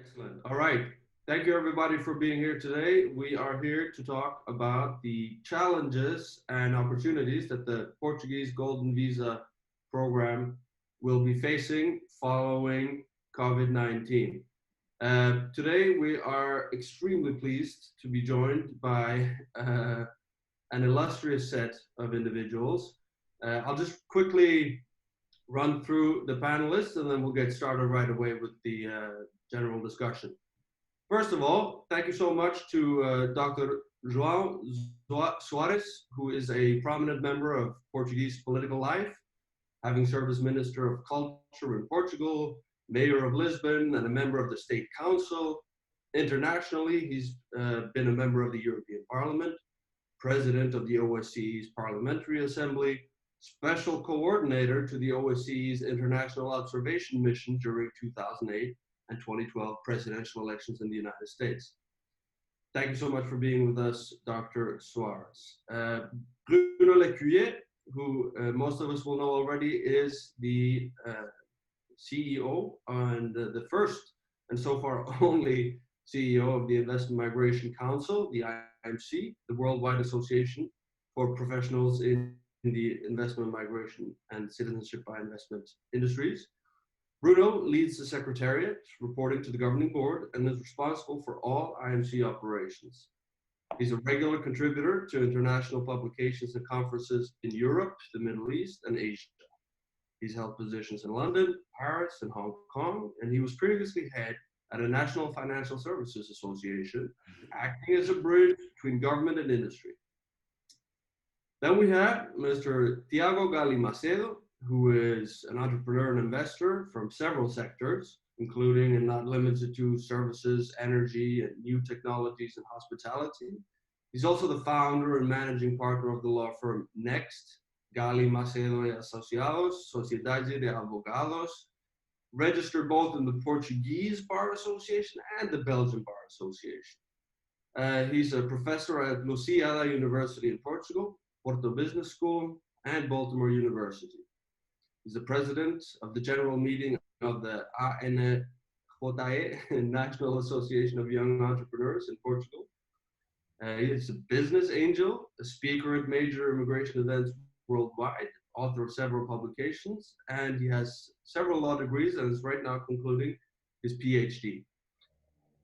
Excellent. All right. Thank you, everybody, for being here today. We are here to talk about the challenges and opportunities that the Portuguese Golden Visa program will be facing following COVID-19. Today, we are extremely pleased to be joined by an illustrious set of individuals. I'll just quickly run through the panelists and then we'll get started right away with the general discussion. First of all, thank you so much to Dr. João Soares, who is a prominent member of Portuguese political life, having served as Minister of Culture in Portugal, Mayor of Lisbon, and a member of the State Council. Internationally, he's been a member of the European Parliament, President of the OSCE's Parliamentary Assembly, Special Coordinator to the OSCE's International Observation Mission during 2008 and 2012 presidential elections in the United States. Thank you so much for being with us, Dr. Soares. Bruno Lecuyer, who most of us will know already, is the CEO and the first and so far only CEO of the Investment Migration Council, the IMC, the Worldwide Association for Professionals in the investment, migration, and citizenship by investment industries. Bruno leads the Secretariat, reporting to the Governing Board, and is responsible for all IMC operations. He's a regular contributor to international publications and conferences in Europe, the Middle East, and Asia. He's held positions in London, Paris, and Hong Kong, and he was previously head at a National Financial Services Association, acting as a bridge between government and industry. Then we have Mr. Tiago Gali Macedo, who is an entrepreneur and investor from several sectors, including and not limited to services, energy, and new technologies and hospitality. He's also the founder and managing partner of the law firm Next, Gali Macedo y Asociados, Sociedade de Advogados, registered both in the Portuguese Bar Association and the Belgian Bar Association. He's a professor at Lusíada University in Portugal, Porto Business School, and Baltimore University. He's the president of the general meeting of the ANJE, National Association of Young Entrepreneurs in Portugal. He's a business angel, a speaker at major immigration events worldwide, author of several publications, and he has several law degrees and is right now concluding his PhD.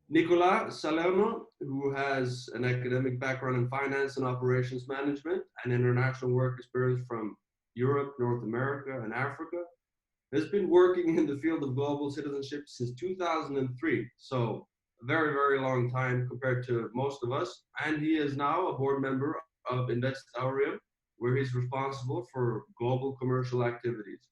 Nicolas Salerno, who has an academic background in finance and operations management and international work experience from Europe, North America, and Africa, has been working in the field of global citizenship since 2003. So a very, very long time compared to most of us. And he is now a board member of Investaurium, where he's responsible for global commercial activities.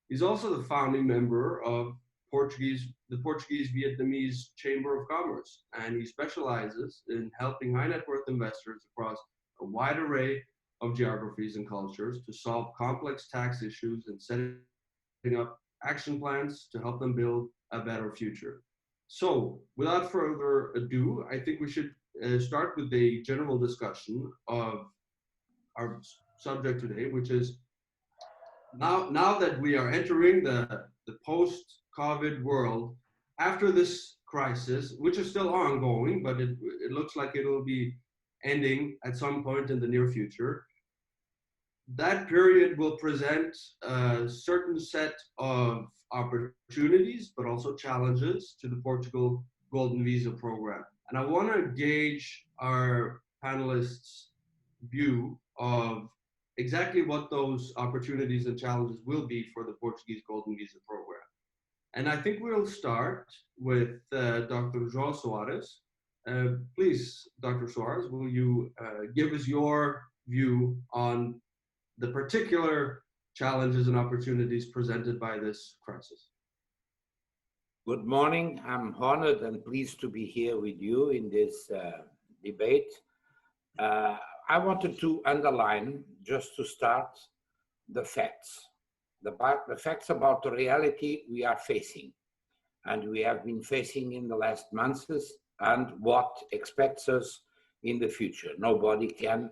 He's also the founding member of the Portuguese Vietnamese Chamber of Commerce, and he specializes in helping high net worth investors across a wide array of geographies and cultures to solve complex tax issues and setting up action plans to help them build a better future. So without further ado, I think we should start with a general discussion of our subject today, which is now that we are entering the post-COVID world, after this crisis, which is still ongoing, but it looks like it will be ending at some point in the near future, that period will present a certain set of opportunities, but also challenges to the Portugal Golden Visa program. And I want to gauge our panelists' view of exactly what those opportunities and challenges will be for the Portuguese Golden Visa program. And I think we'll start with Dr. João Soares. Please, Dr. Soares, will you give us your view on the particular challenges and opportunities presented by this crisis? Good morning. I'm honored and pleased to be here with you in this debate. I wanted to underline, just to start, the facts. The facts about the reality we are facing, and we have been facing in the last months, and what expects us in the future. Nobody can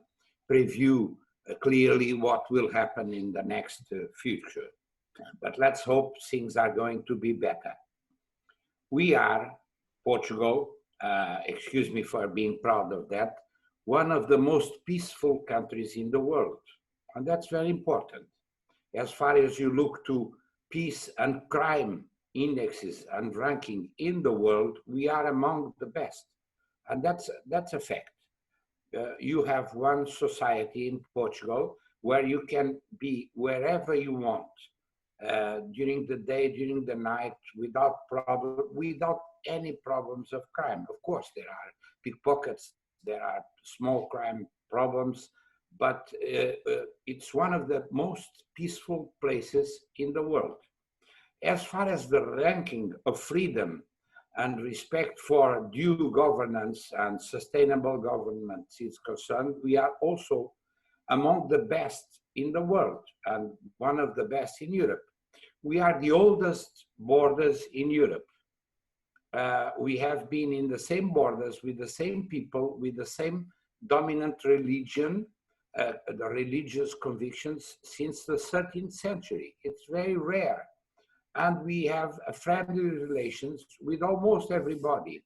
preview clearly what will happen in the next future, but let's hope things are going to be better. We are Portugal, excuse me for being proud of that, one of the most peaceful countries in the world. And that's very important. As far as you look to peace and crime indexes and ranking in the world, we are among the best. And that's a fact. You have one society in Portugal where you can be wherever you want, during the day, during the night, without any problems of crime. Of course, there are pickpockets, there are small crime problems, but it's one of the most peaceful places in the world. As far as the ranking of freedom and respect for due governance and sustainable governance is concerned, we are also among the best in the world and one of the best in Europe. We are the oldest borders in Europe. We have been in the same borders with the same people, with the same dominant religion, the religious convictions since the 13th century. It's very rare. And we have a friendly relations with almost everybody,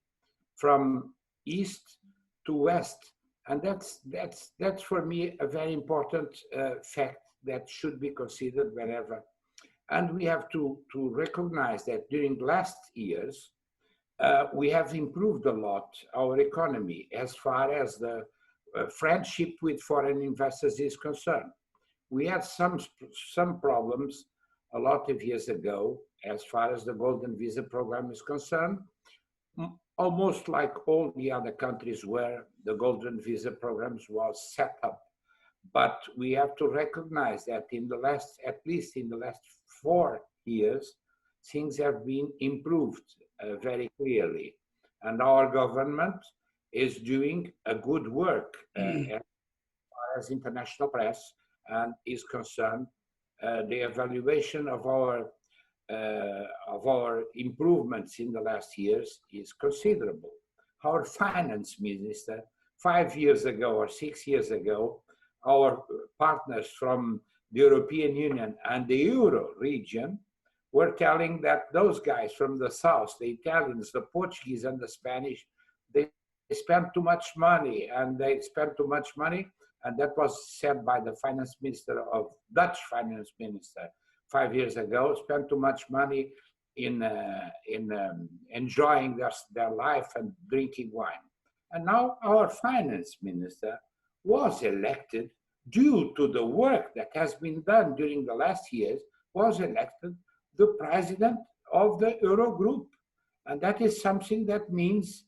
from east to west. And that's for me a very important fact that should be considered whenever. And we have to recognize that during last years, we have improved a lot our economy as far as the friendship with foreign investors is concerned. We had some problems a lot of years ago as far as the Golden Visa program is concerned, almost like all the other countries where the Golden Visa programs was set up. But we have to recognize that in the last, at least in the last 4 years, things have been improved very clearly. And our government is doing a good work as far as international press and is concerned. The evaluation of our improvements in the last years is considerable. Our finance minister, 5 years ago or 6 years ago, our partners from the European Union and the Euro region were telling that those guys from the south, the Italians, the Portuguese, and the Spanish, they spend too much money, and they spend too much money. And that was said by the finance minister of Dutch finance minister 5 years ago, spent too much money in enjoying their life and drinking wine. And now our finance minister was elected due to the work that has been done during the last years, was elected the president of the Eurogroup. And that is something that means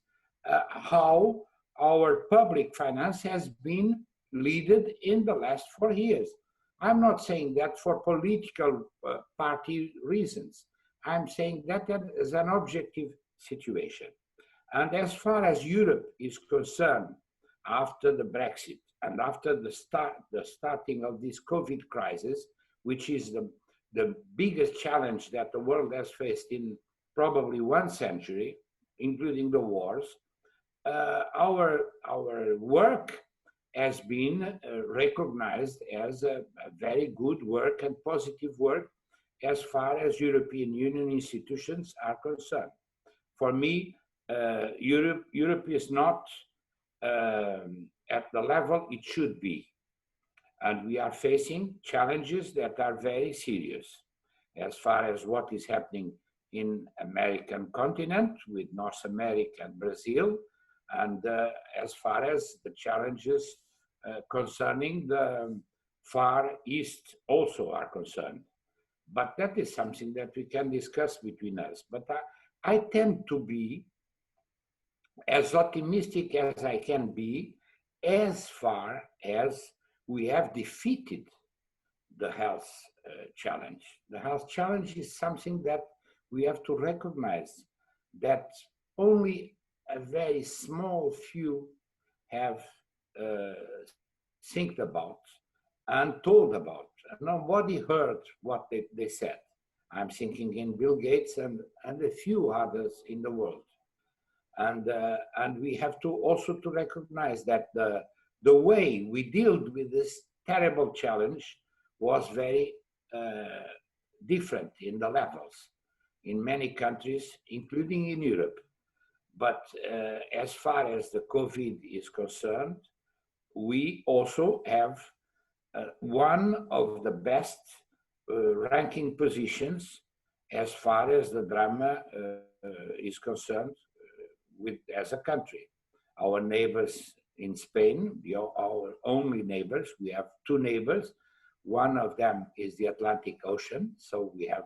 how our public finance has been led in the last 4 years. I'm not saying that for political party reasons. I'm saying that as an objective situation. And as far as Europe is concerned, after the Brexit and after the starting of this COVID crisis, which is the biggest challenge that the world has faced in probably 1 century, including the wars, our work has been recognized as a very good work and positive work as far as European Union institutions are concerned. For me, Europe is not at the level it should be. And we are facing challenges that are very serious as far as what is happening in American continent with North America and Brazil, and as far as the challenges concerning the Far East also are concerned. But that is something that we can discuss between us. But I tend to be as optimistic as I can be as far as we have defeated the health challenge. The health challenge is something that we have to recognize that only a very small few have think about and told about. Nobody heard what they said. I'm thinking in Bill Gates and a few others in the world. And we have to also to recognize that the way we dealt with this terrible challenge was very different in the levels in many countries, including in Europe. But as far as the COVID is concerned, we also have one of the best ranking positions as far as the drama is concerned as a country. Our neighbors in Spain, our only neighbors, we have two neighbors. One of them is the Atlantic Ocean, so we have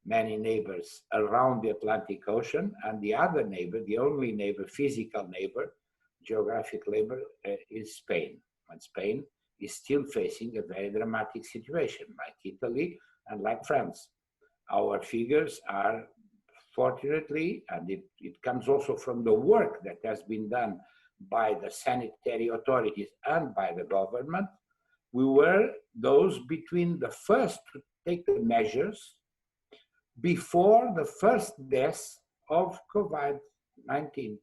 many neighbors around the Atlantic Ocean, and the other neighbor, the only neighbor, physical neighbor, geographic neighbor, is Spain. And Spain is still facing a very dramatic situation, like Italy and like France. Our figures are, fortunately, and it comes also from the work that has been done by the sanitary authorities and by the government, we were those between the first to take the measures before the first death of COVID-19.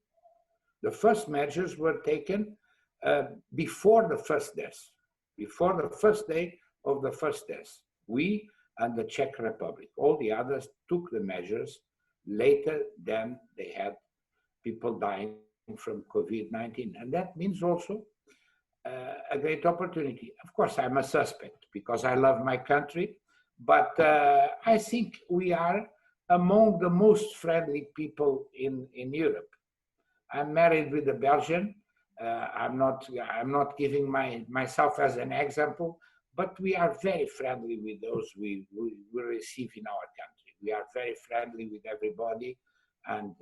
The first measures were taken before the first death, before the first day of the first death. We and the Czech Republic. All the others took the measures later than they had people dying from COVID-19. And that means also a great opportunity. Of course, I'm a suspect because I love my country, but I think we are among the most friendly people in Europe. I'm married with a Belgian. I'm not giving myself as an example, but we are very friendly with those we receive in our country. We are very friendly with everybody, and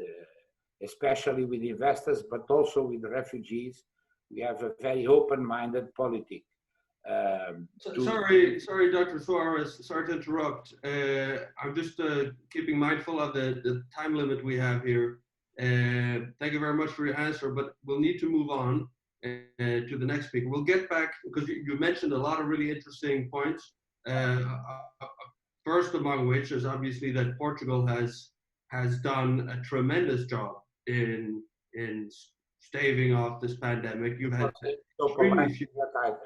especially with investors, but also with refugees. We have a very open-minded politic. Sorry, Dr. Suarez, sorry to interrupt. I'm just keeping mindful of the time limit we have here. Thank you very much for your answer, but we'll need to move on to the next speaker. We'll get back, because you mentioned a lot of really interesting points. First among which is obviously that Portugal has done a tremendous job in staving off this pandemic. You've had extremely few.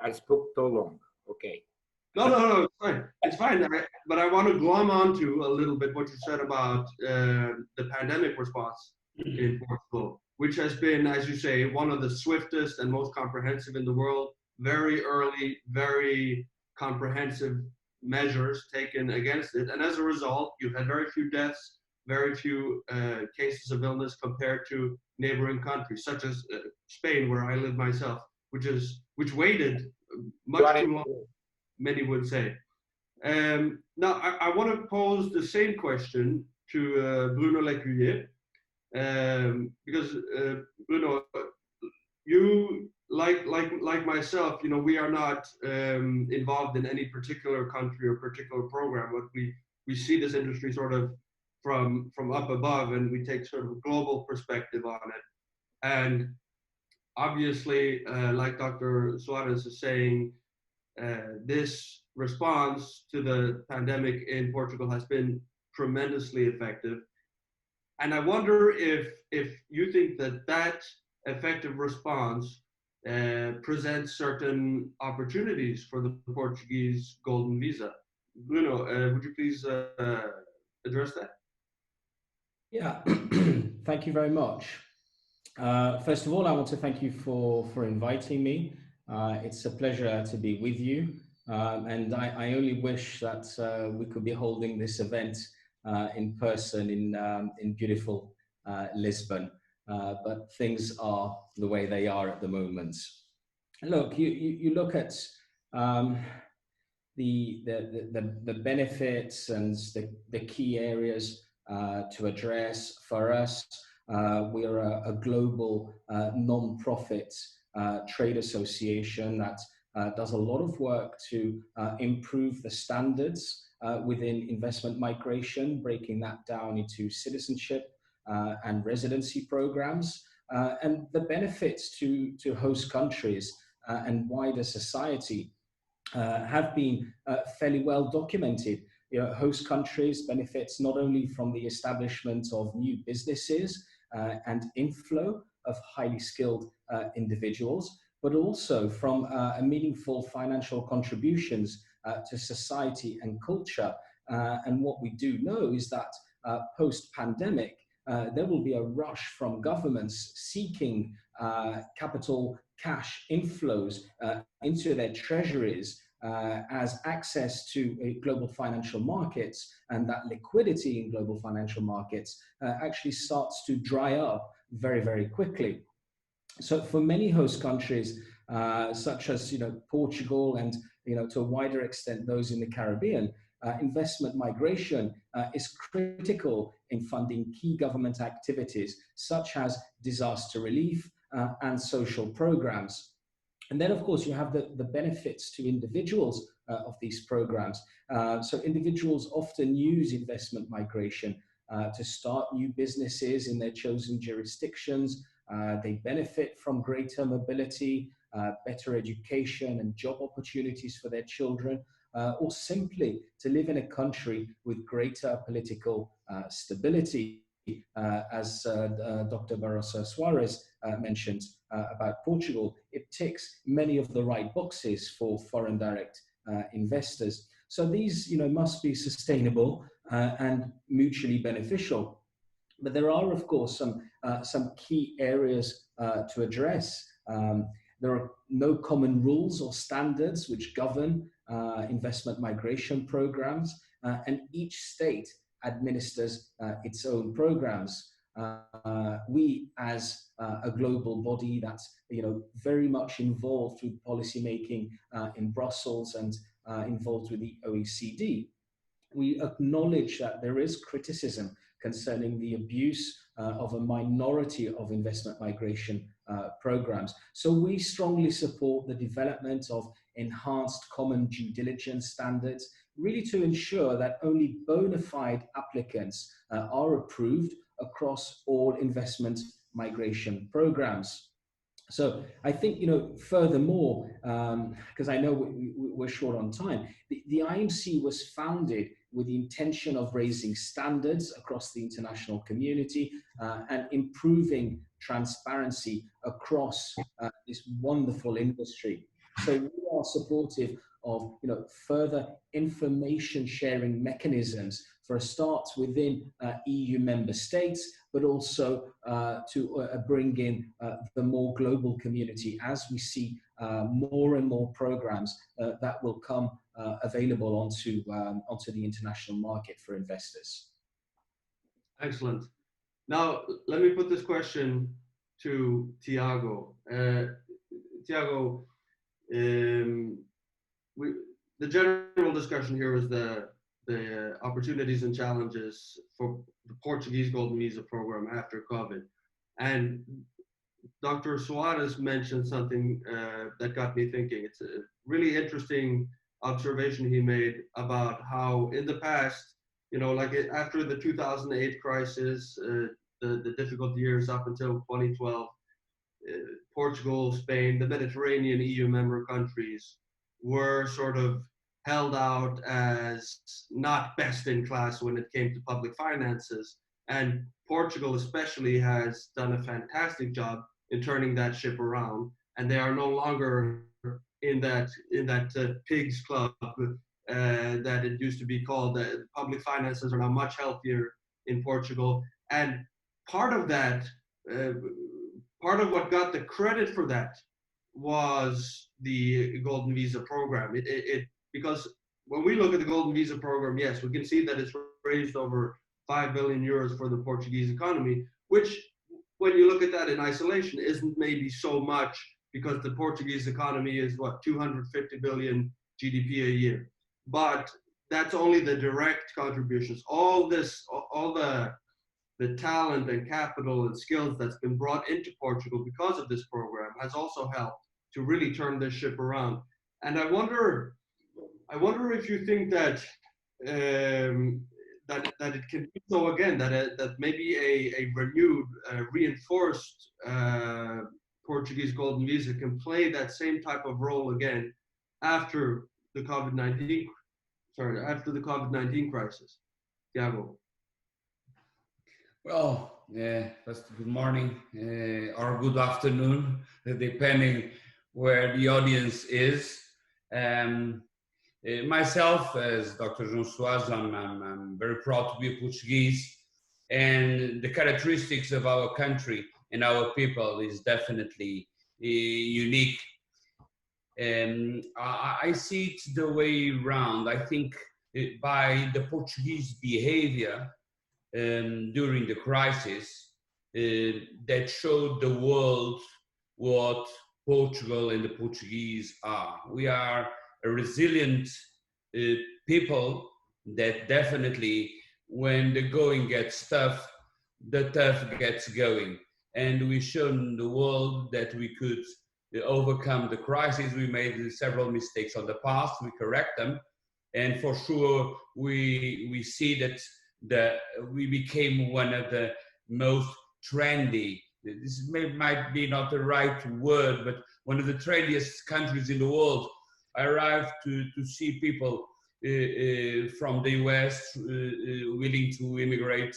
I spoke so long. Okay. No, it's fine. It's fine. But I want to glom onto a little bit what you said about the pandemic response in Portugal, which has been, as you say, one of the swiftest and most comprehensive in the world. Very early, very comprehensive measures taken against it. And as a result, you've had very few deaths, very few cases of illness compared to neighboring countries, such as Spain, where I live myself, which waited much too long, many would say. Now, I want to pose the same question to Bruno Lecuyer, because Bruno, you like myself, we are not involved in any particular country or particular program, but we see this industry sort of from up above, and we take sort of a global perspective on it. And obviously, like Dr. Suarez is saying, this response to the pandemic in Portugal has been tremendously effective. And I wonder if you think that effective response presents certain opportunities for the Portuguese Golden Visa. Bruno, would you please address that? Yeah, thank you very much. First of all, I want to thank you for inviting me. It's a pleasure to be with you. And I only wish that we could be holding this event in person in beautiful Lisbon. But things are the way they are at the moment. Look, you look at the benefits and the key areas to address for us. We are a global non-profit trade association that does a lot of work to improve the standards within investment migration, breaking that down into citizenship and residency programs, and the benefits to host countries and wider society have been fairly well documented. Host countries benefits not only from the establishment of new businesses and inflow of highly skilled individuals, but also from a meaningful financial contributions to society and culture. And what we do know is that post-pandemic, there will be a rush from governments seeking capital cash inflows into their treasuries as access to global financial markets and that liquidity in global financial markets actually starts to dry up very, very quickly. So for many host countries, such as Portugal and to a wider extent those in the Caribbean, investment migration is critical in funding key government activities such as disaster relief and social programs. And then, of course, you have the benefits to individuals of these programs. So individuals often use investment migration to start new businesses in their chosen jurisdictions. They benefit from greater mobility, better education and job opportunities for their children, or simply to live in a country with greater political stability. As Dr. Barroso Suarez mentioned about Portugal, it ticks many of the right boxes for foreign direct investors. So these must be sustainable and mutually beneficial. But there are, of course, some key areas to address. There are no common rules or standards which govern investment migration programs, and each state administers its own programs. We, as a global body that's very much involved with policy making in Brussels and involved with the OECD, we acknowledge that there is criticism concerning the abuse of a minority of investment migration programs. So we strongly support the development of enhanced common due diligence standards, really to ensure that only bona fide applicants are approved across all investment migration programs. So I think, furthermore, because I know we're short on time, the IMC was founded with the intention of raising standards across the international community and improving transparency across this wonderful industry. So we are supportive of further information sharing mechanisms for a start within EU member states, but also to bring in the more global community as we see more and more programs that will come available onto the international market for investors. Excellent. Now, let me put this question to Tiago. Tiago, the general discussion here is the opportunities and challenges for the Portuguese Golden Visa program after COVID. And Dr. Suarez mentioned something that got me thinking. It's a really interesting observation he made about how in the past, like after the 2008 crisis, the difficult years up until 2012, Portugal, Spain, the Mediterranean EU member countries were sort of held out as not best in class when it came to public finances. And Portugal especially has done a fantastic job in turning that ship around. And they are no longer in that pigs club that it used to be called. The public finances are now much healthier in Portugal. And part of that, part of what got the credit for that was the Golden Visa program. Because when we look at the Golden Visa program, yes, we can see that it's raised over 5 billion euros for the Portuguese economy, which, when you look at that in isolation, isn't maybe so much, because the Portuguese economy is 250 billion GDP a year. But that's only the direct contributions. All the talent and capital and skills that's been brought into Portugal because of this program has also helped to really turn this ship around. And I wonder if you think that that it can do so again, that maybe a renewed, reinforced Portuguese Golden Visa can play that same type of role again after the COVID-19 crisis. Tiago. Well, first, good morning or good afternoon, depending where the audience is. Myself, as Dr. João Soares, I'm very proud to be a Portuguese. and the characteristics of our country and our people is definitely unique. I see it the way round. I think by the Portuguese behavior during the crisis that showed the world what Portugal and the Portuguese are. We are a resilient people that definitely, when the going gets tough, the tough gets going. And we've shown the world that we could overcome the crisis. We made several mistakes on the past, we correct them. And for sure, we see that we became one of the most trendy, this might be not the right word, but one of the trendiest countries in the world. I arrived to see people from the US willing to immigrate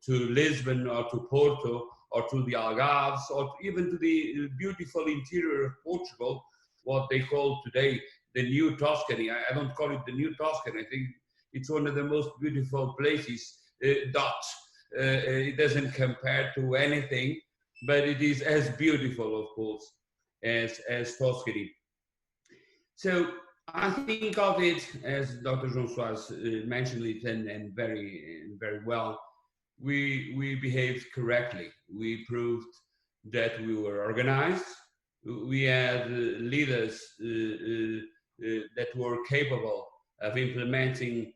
to Lisbon or to Porto or to the Algarves or even to the beautiful interior of Portugal, what they call today the New Tuscany. I don't call it the New Tuscany. I think it's one of the most beautiful places. It doesn't compare to anything, but it is as beautiful, of course, as Tuscany. So I think of it, as Dr. João Soares mentioned it, and very well, we behaved correctly. We proved that we were organized. We had leaders that were capable of implementing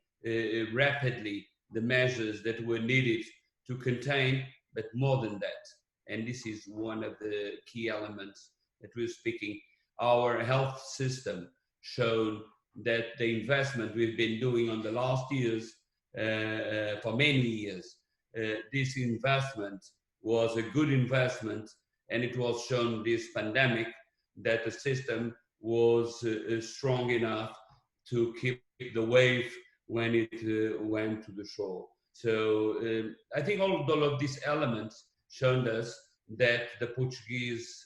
rapidly the measures that were needed to contain, but more than that. And this is one of the key elements that we're speaking. Our health system showed that the investment we've been doing on the last years, for many years, this investment was a good investment, and it was shown this pandemic that the system was strong enough to keep the wave when it went to the shore. So I think all of these elements showed us that the Portuguese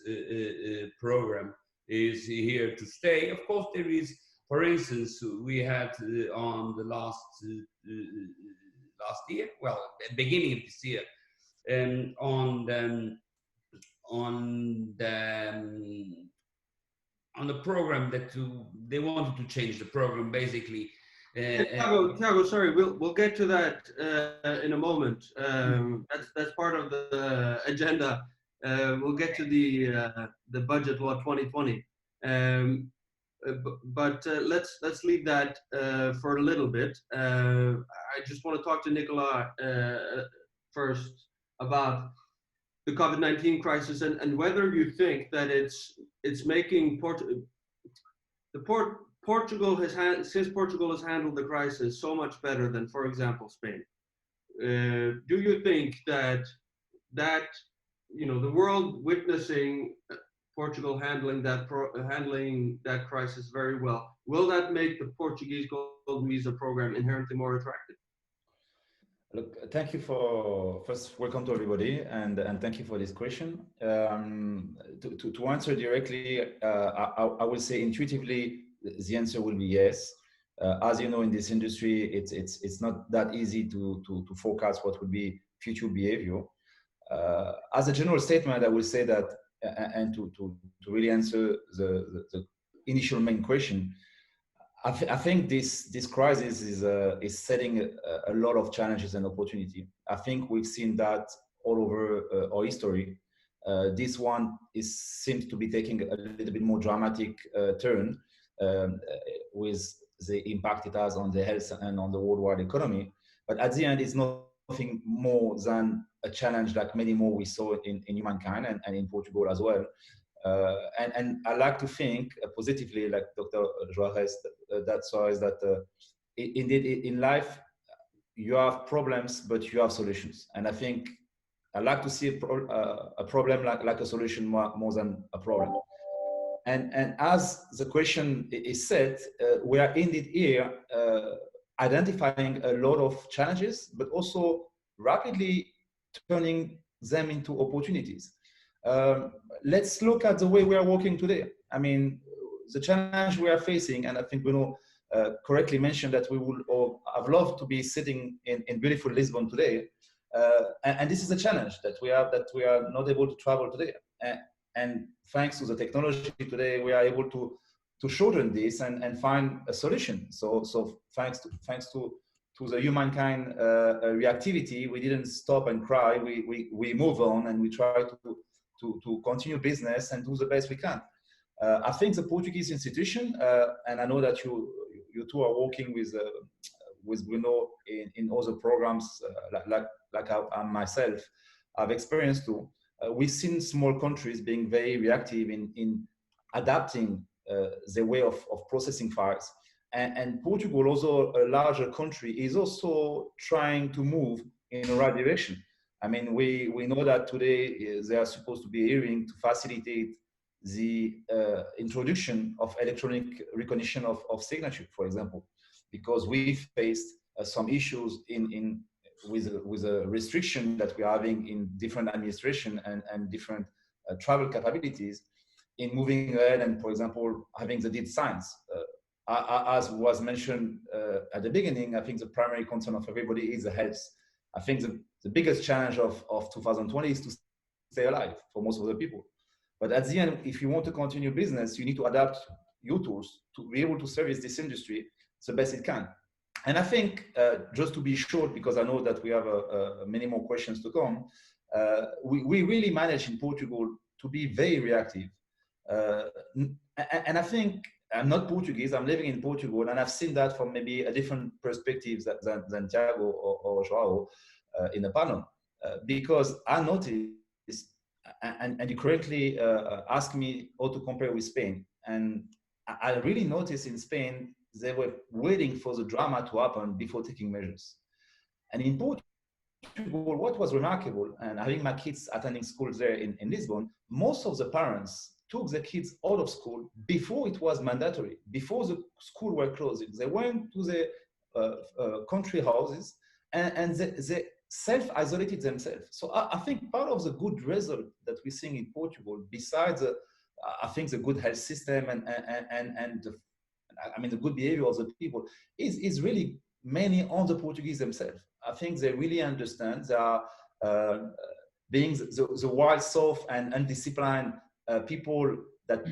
program is here to stay. Of course, there is, for instance, we had on the last year, well, beginning of this year, on the program that they wanted to change the program basically. Tiago, sorry, we'll get to that in a moment. That's part of the agenda. We'll get to the budget law 2020. But let's leave that for a little bit. I just want to talk to Nicola first about the COVID-19 crisis and whether you think that it's making Portugal has handled the crisis so much better than, for example, Spain. Do you think that the world witnessing Portugal handling that crisis very well, will that make the Portuguese Golden Visa program inherently more attractive? Look, thank you first, welcome to everybody, and thank you for this question. To answer directly, I will say intuitively, the answer will be yes. As you know, in this industry, it's not that easy to forecast what would be future behavior. As a general statement, I will say that, and to really answer the initial main question, I think this crisis is setting a lot of challenges and opportunity. I think we've seen that all over our history. This one seems to be taking a little bit more dramatic turn with the impact it has on the health and on the worldwide economy. But at the end, it's nothing more than a challenge like many more we saw in humankind and in Portugal as well. And I like to think positively, like Dr. Juarez, that indeed in life, you have problems, but you have solutions. And I think I like to see a problem like a solution more than a problem. And as the question is said, we are indeed here identifying a lot of challenges, but also rapidly turning them into opportunities. Let's look at the way we are working today. I mean, the challenge we are facing, and I think Bruno correctly mentioned that we would have loved to be sitting in beautiful Lisbon today. And this is a challenge that we have, that we are not able to travel today. And thanks to the technology today, we are able to shorten this and find a solution. So thanks to the humankind reactivity, we didn't stop and cry. We move on, and we try to continue business and do the best we can. I think the Portuguese institution, and I know that you two are working with Bruno in other programs, like I myself I've experienced too. We've seen small countries being very reactive in adapting their way of processing files. And Portugal, also a larger country, is also trying to move in the right direction. I mean, we know that today there are supposed to be a hearing to facilitate the introduction of electronic recognition of signature, for example, because we faced some issues with a restriction that we're having in different administration and different travel capabilities in moving ahead and, for example, having the deed signs. As was mentioned at the beginning, I think the primary concern of everybody is the health. I think the biggest challenge of 2020 is to stay alive for most of the people. But at the end, if you want to continue business, you need to adapt your tools to be able to service this industry the best it can. And I think, just to be short, because I know that we have many more questions to come, we really managed in Portugal to be very reactive. And I think I'm not Portuguese, I'm living in Portugal, and I've seen that from maybe a different perspective than Thiago or Joao in the panel. Because I noticed, and you correctly asked me how to compare with Spain. And I really noticed in Spain, they were waiting for the drama to happen before taking measures. And in Portugal, what was remarkable, and having my kids attending schools there in Lisbon, most of the parents took the kids out of school before it was mandatory, before the school were closing. They went to the country houses and they self-isolated themselves. So I think part of the good result that we're seeing in Portugal, besides I think the good health system and the good behavior of the people, is really mainly on the Portuguese themselves. I think they really understand they are being the wild, soft, and undisciplined people that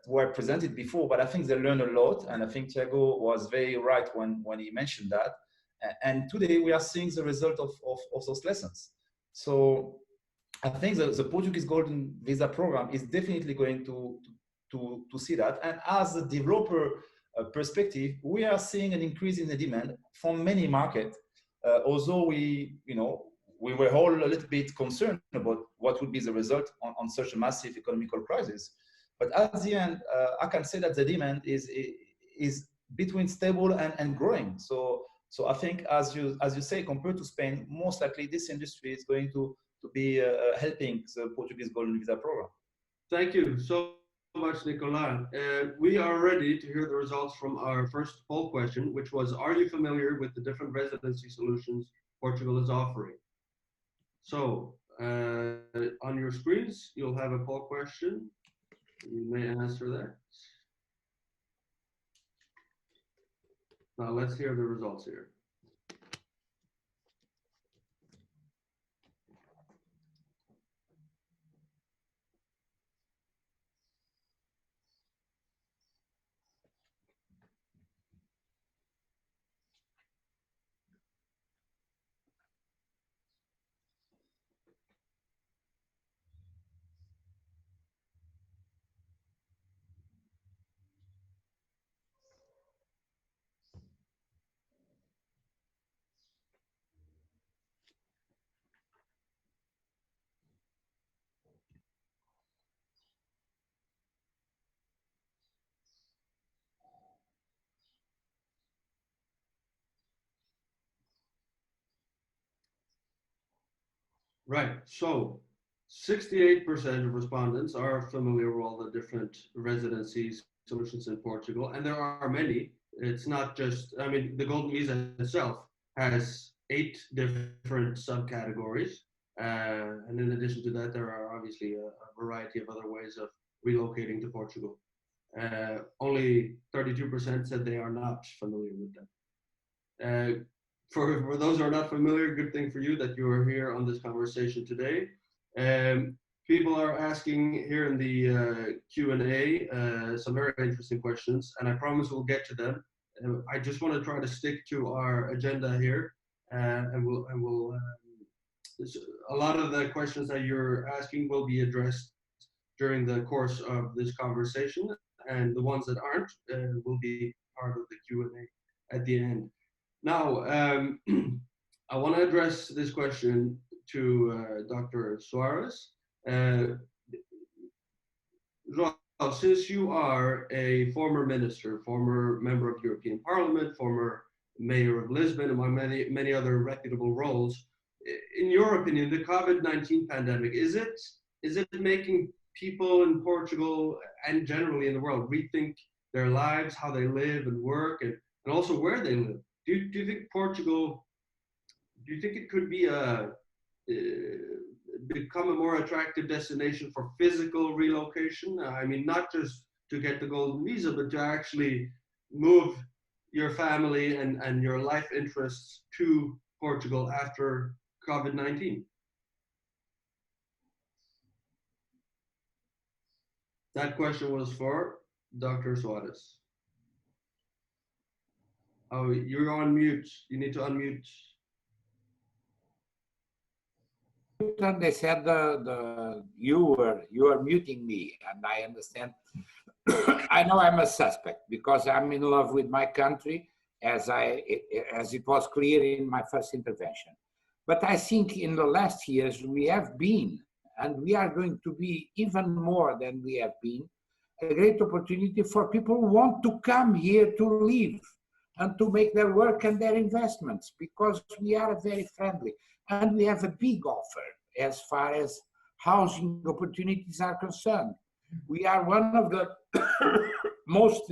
were presented before, but I think they learn a lot, and I think Thiago was very right when he mentioned that. And today we are seeing the result of those lessons. So I think the Portuguese Golden Visa program is definitely going to see that. And as a developer perspective, we are seeing an increase in the demand from many markets. Although we were all a little bit concerned about what would be the result on such a massive economical crisis. But at the end, I can say that the demand is between stable and growing. So I think, as you say, compared to Spain, most likely this industry is going to be helping the Portuguese Golden Visa program. Thank you so much, Nicolas. We are ready to hear the results from our first poll question, which was, are you familiar with the different residency solutions Portugal is offering? So on your screens, you'll have a poll question. You may answer that. Now let's hear the results here. Right, so 68% of respondents are familiar with all the different residency solutions in Portugal, and there are many. It's not just, I mean, the Golden Visa itself has 8 different subcategories. And in addition to that, there are obviously a variety of other ways of relocating to Portugal. Only 32% said they are not familiar with them. for those who are not familiar, good thing for you that you are here on this conversation today. People are asking here in the Q&A some very interesting questions, and I promise we'll get to them. I just want to try to stick to our agenda here, and we'll a lot of the questions that you're asking will be addressed during the course of this conversation, and the ones that aren't will be part of the Q&A at the end. Now, I want to address this question to Dr. Suarez. João, since you are a former minister, former member of the European Parliament, former mayor of Lisbon, among many other reputable roles, in your opinion, the COVID-19 pandemic, is it making people in Portugal and generally in the world rethink their lives, how they live and work, and also where they live? Do you think Portugal, do you think it could be become a more attractive destination for physical relocation? I mean, not just to get the golden visa, but to actually move your family and your life interests to Portugal after COVID-19? That question was for Dr. Suarez. Oh, you're on mute. You need to unmute. They said you are muting me, and I understand. I know I'm a suspect because I'm in love with my country, as it was clear in my first intervention. But I think in the last years we have been, and we are going to be even more than we have been, a great opportunity for people who want to come here to live and to make their work and their investments, because we are very friendly and we have a big offer as far as housing opportunities are concerned. We are one of the most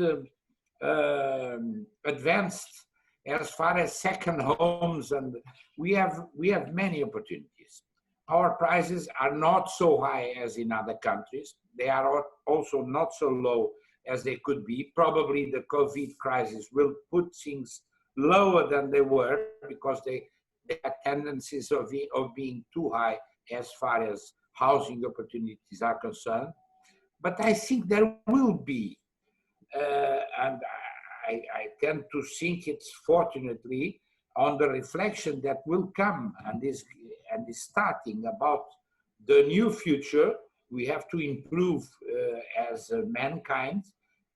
advanced as far as second homes, and we have many opportunities. Our prices are not so high as in other countries. They are also not so low as they could be. Probably the COVID crisis will put things lower than they were, because they have tendencies of being too high as far as housing opportunities are concerned. But I think there will be, and I tend to think it's fortunately on the reflection that will come and is starting about the new future. We have to improve as mankind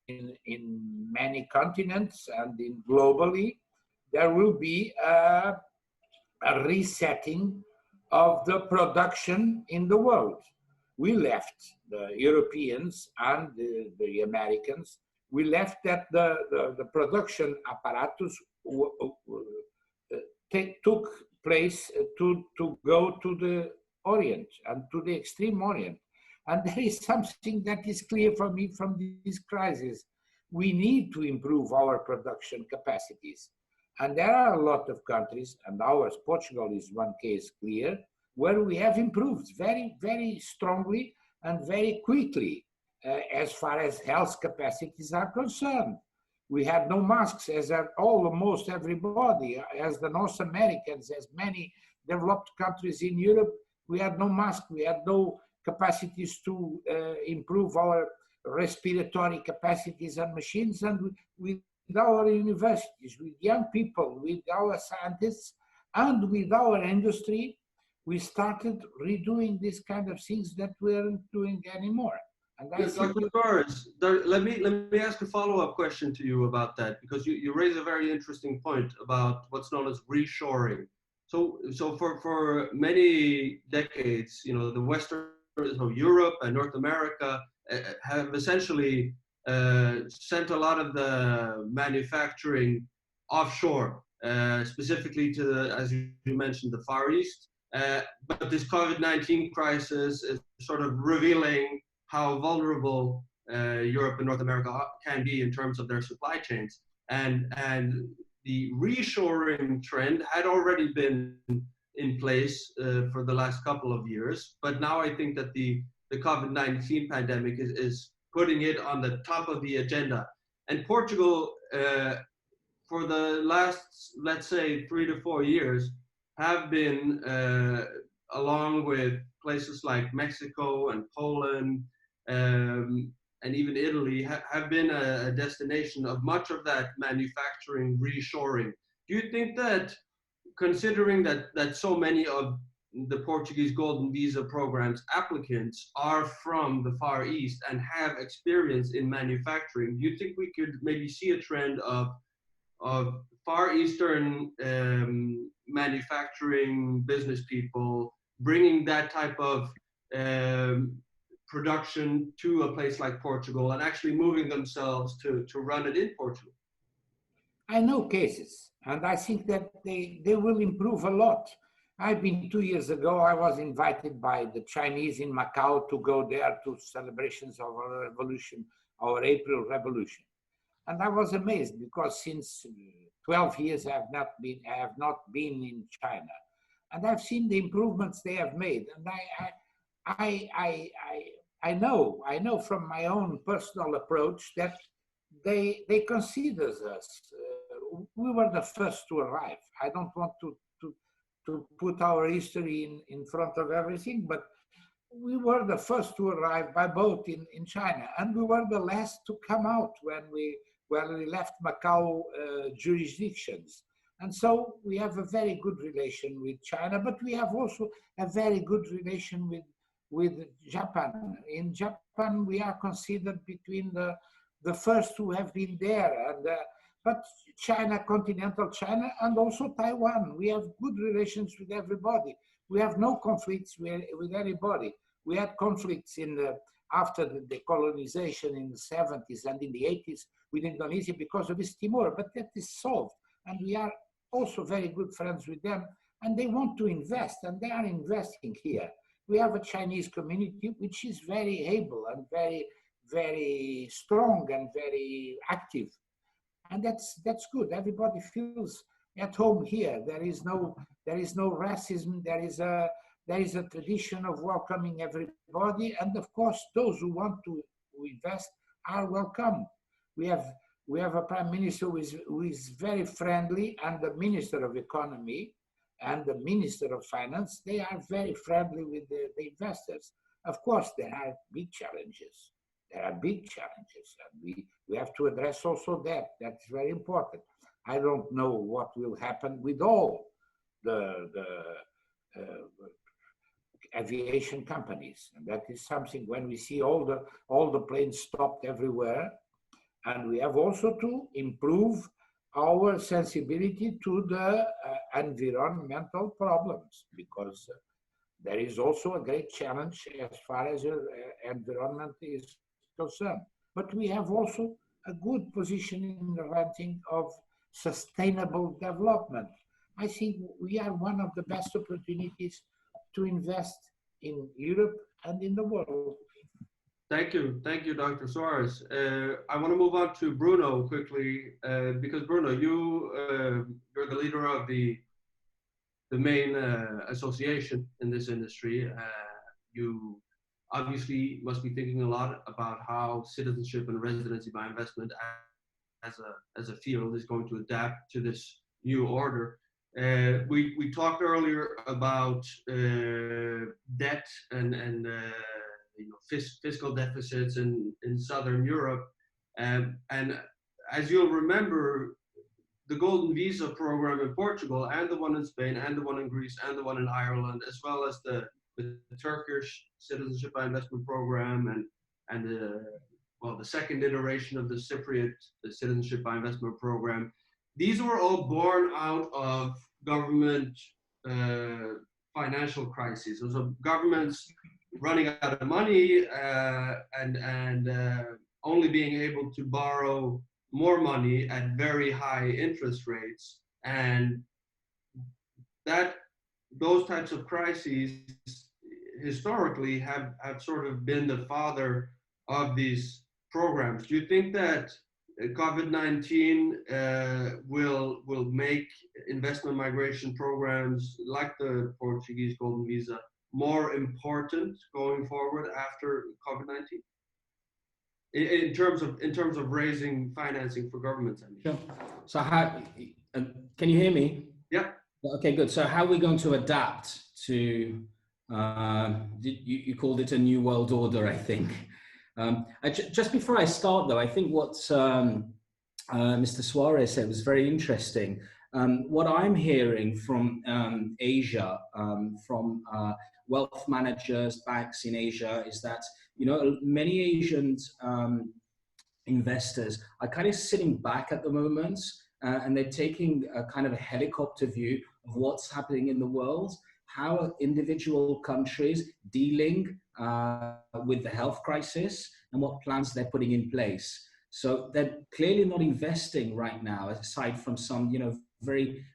in many continents and globally. There will be a resetting of the production in the world. We left, the Europeans and the Americans, we left that the production apparatus took place to go to the Orient and to the extreme Orient. And there is something that is clear for me from this crisis. We need to improve our production capacities. And there are a lot of countries, and ours, Portugal, is one case clear, where we have improved very, very strongly and very quickly as far as health capacities are concerned. We had no masks, as almost everybody, as the North Americans, as many developed countries in Europe. We had no masks, we had no capacities to improve our respiratory capacities and machines, and with our universities, with young people, with our scientists, and with our industry, we started redoing these kind of things that we aren't doing anymore. And yes, Dr. Torres, let me ask a follow-up question to you about that, because you raise a very interesting point about what's known as reshoring. So for many decades, you know, the Western, so Europe and North America have essentially sent a lot of the manufacturing offshore, specifically to the, as you mentioned, the Far East. But this COVID-19 crisis is sort of revealing how vulnerable Europe and North America can be in terms of their supply chains. And the reshoring trend had already been in place for the last couple of years. But now I think that the COVID-19 pandemic is putting it on the top of the agenda. And Portugal for the last, let's say, 3 to 4 years, have been, along with places like Mexico and Poland, and even Italy, have been a destination of much of that manufacturing reshoring. Do you think that, considering that so many of the Portuguese Golden Visa program's applicants are from the Far East and have experience in manufacturing, do you think we could maybe see a trend of Far Eastern manufacturing business people bringing that type of um, production to a place like Portugal and actually moving themselves to run it in Portugal? I know cases, and I think that they will improve a lot. I've been 2 years ago, I was invited by the Chinese in Macau to go there to celebrations of our revolution, our April Revolution. And I was amazed because since 12 years I have not been in China. And I've seen the improvements they have made. And I know from my own personal approach that they consider us. We were the first to arrive. I don't want to put our history in front of everything, but we were the first to arrive by boat in China, and we were the last to come out when we left Macau jurisdictions. And so we have a very good relation with China, but we have also a very good relation with Japan. In Japan, we are considered between the first who have been there, and but China, continental China, and also Taiwan. We have good relations with everybody. We have no conflicts with anybody. We had conflicts after the colonization in the 70s and in the 80s with Indonesia because of East Timor, but that is solved. And we are also very good friends with them, and they want to invest, and they are investing here. We have a Chinese community which is very able and very, very strong and very active. And that's good. Everybody feels at home here. There is no racism. There is a tradition of welcoming everybody, and of course, those who want to invest are welcome. We have a prime minister who is very friendly, and the minister of economy and the minister of finance, they are very friendly with the investors. Of course, there are big challenges. And we have to address also that. That's very important. I don't know what will happen with all the aviation companies. And that is something when we see all the planes stopped everywhere. And we have also to improve our sensibility to the environmental problems, because there is also a great challenge as far as environment is concerned. But we have also a good position in the ranking of sustainable development. I think we are one of the best opportunities to invest in Europe and in the world. Thank you, Dr. Soares. I want to move on to Bruno quickly, because Bruno, you're the leader of the main association in this industry. You obviously must be thinking a lot about how citizenship and residency by investment as a field is going to adapt to this new order. We talked earlier about debt and fiscal deficits in Southern Europe. And as you'll remember, the Golden Visa program in Portugal, and the one in Spain, and the one in Greece, and the one in Ireland, as well as the Turkish citizenship by investment program, and the second iteration of the Cypriot citizenship by investment program. These were all born out of government financial crises. Those are governments running out of money and only being able to borrow more money at very high interest rates, and those types of crises historically have sort of been the father of these programs. Do you think that COVID-19 will make investment migration programs like the Portuguese Golden Visa more important going forward after COVID-19? in terms of raising financing for governments. I mean. Sure. So how, can you hear me? Yeah. Okay, good. So how are we going to adapt to, you called it a new world order, I think. Just before I start though, I think what Mr. Suarez said was very interesting. What I'm hearing from Asia, from wealth managers, banks in Asia, is that, you know, many Asian investors are kind of sitting back at the moment, and they're taking a kind of a helicopter view of what's happening in the world, how are individual countries dealing with the health crisis, and what plans they're putting in place. So they're clearly not investing right now, aside from some, you know, very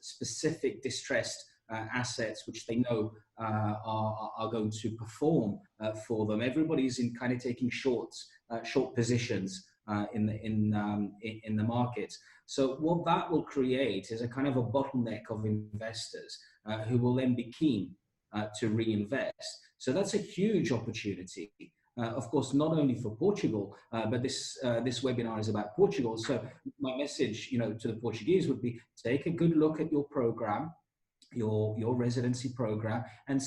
specific distressed assets, which they know are going to perform for them. Everybody's in kind of taking short positions in the market. So what that will create is a kind of a bottleneck of investors who will then be keen to reinvest. So that's a huge opportunity. Of course, not only for Portugal, but this webinar is about Portugal. So my message, you know, to the Portuguese would be: take a good look at your program, your residency program, and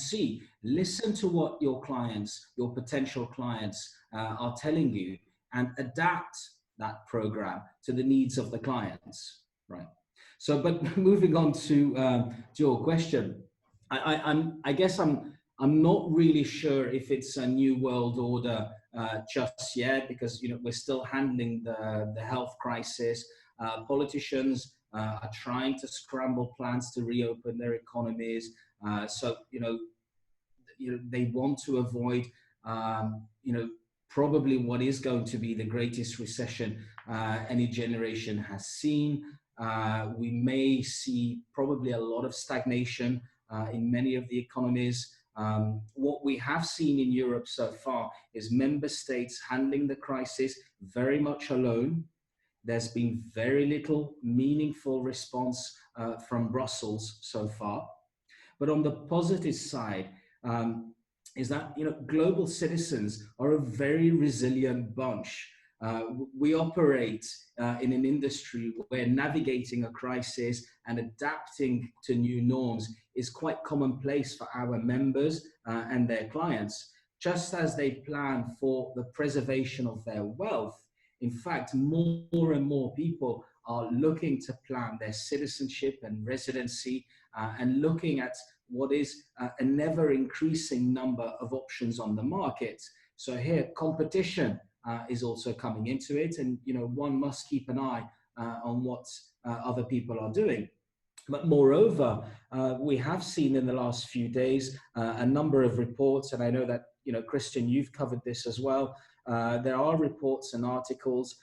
listen to what your clients, your potential clients, are telling you, and adapt that program to the needs of the clients. Right. So, but moving on to your question, I guess I'm not really sure if it's a new world order just yet, because, you know, we're still handling the health crisis. Politicians are trying to scramble plans to reopen their economies. So, you know, they want to avoid, you know, probably what is going to be the greatest recession any generation has seen. We may see probably a lot of stagnation in many of the economies. What we have seen in Europe so far is member states handling the crisis very much alone. There's been very little meaningful response from Brussels so far. But on the positive side, is that, you know, global citizens are a very resilient bunch. We operate in an industry where navigating a crisis and adapting to new norms is quite commonplace for our members and their clients. Just as they plan for the preservation of their wealth, in fact, more and more people are looking to plan their citizenship and residency and looking at what is a never increasing number of options on the market. So here, competition is also coming into it, and, you know, one must keep an eye on what other people are doing. But moreover, we have seen in the last few days a number of reports, and I know that, you know, Christian, you've covered this as well. There are reports and articles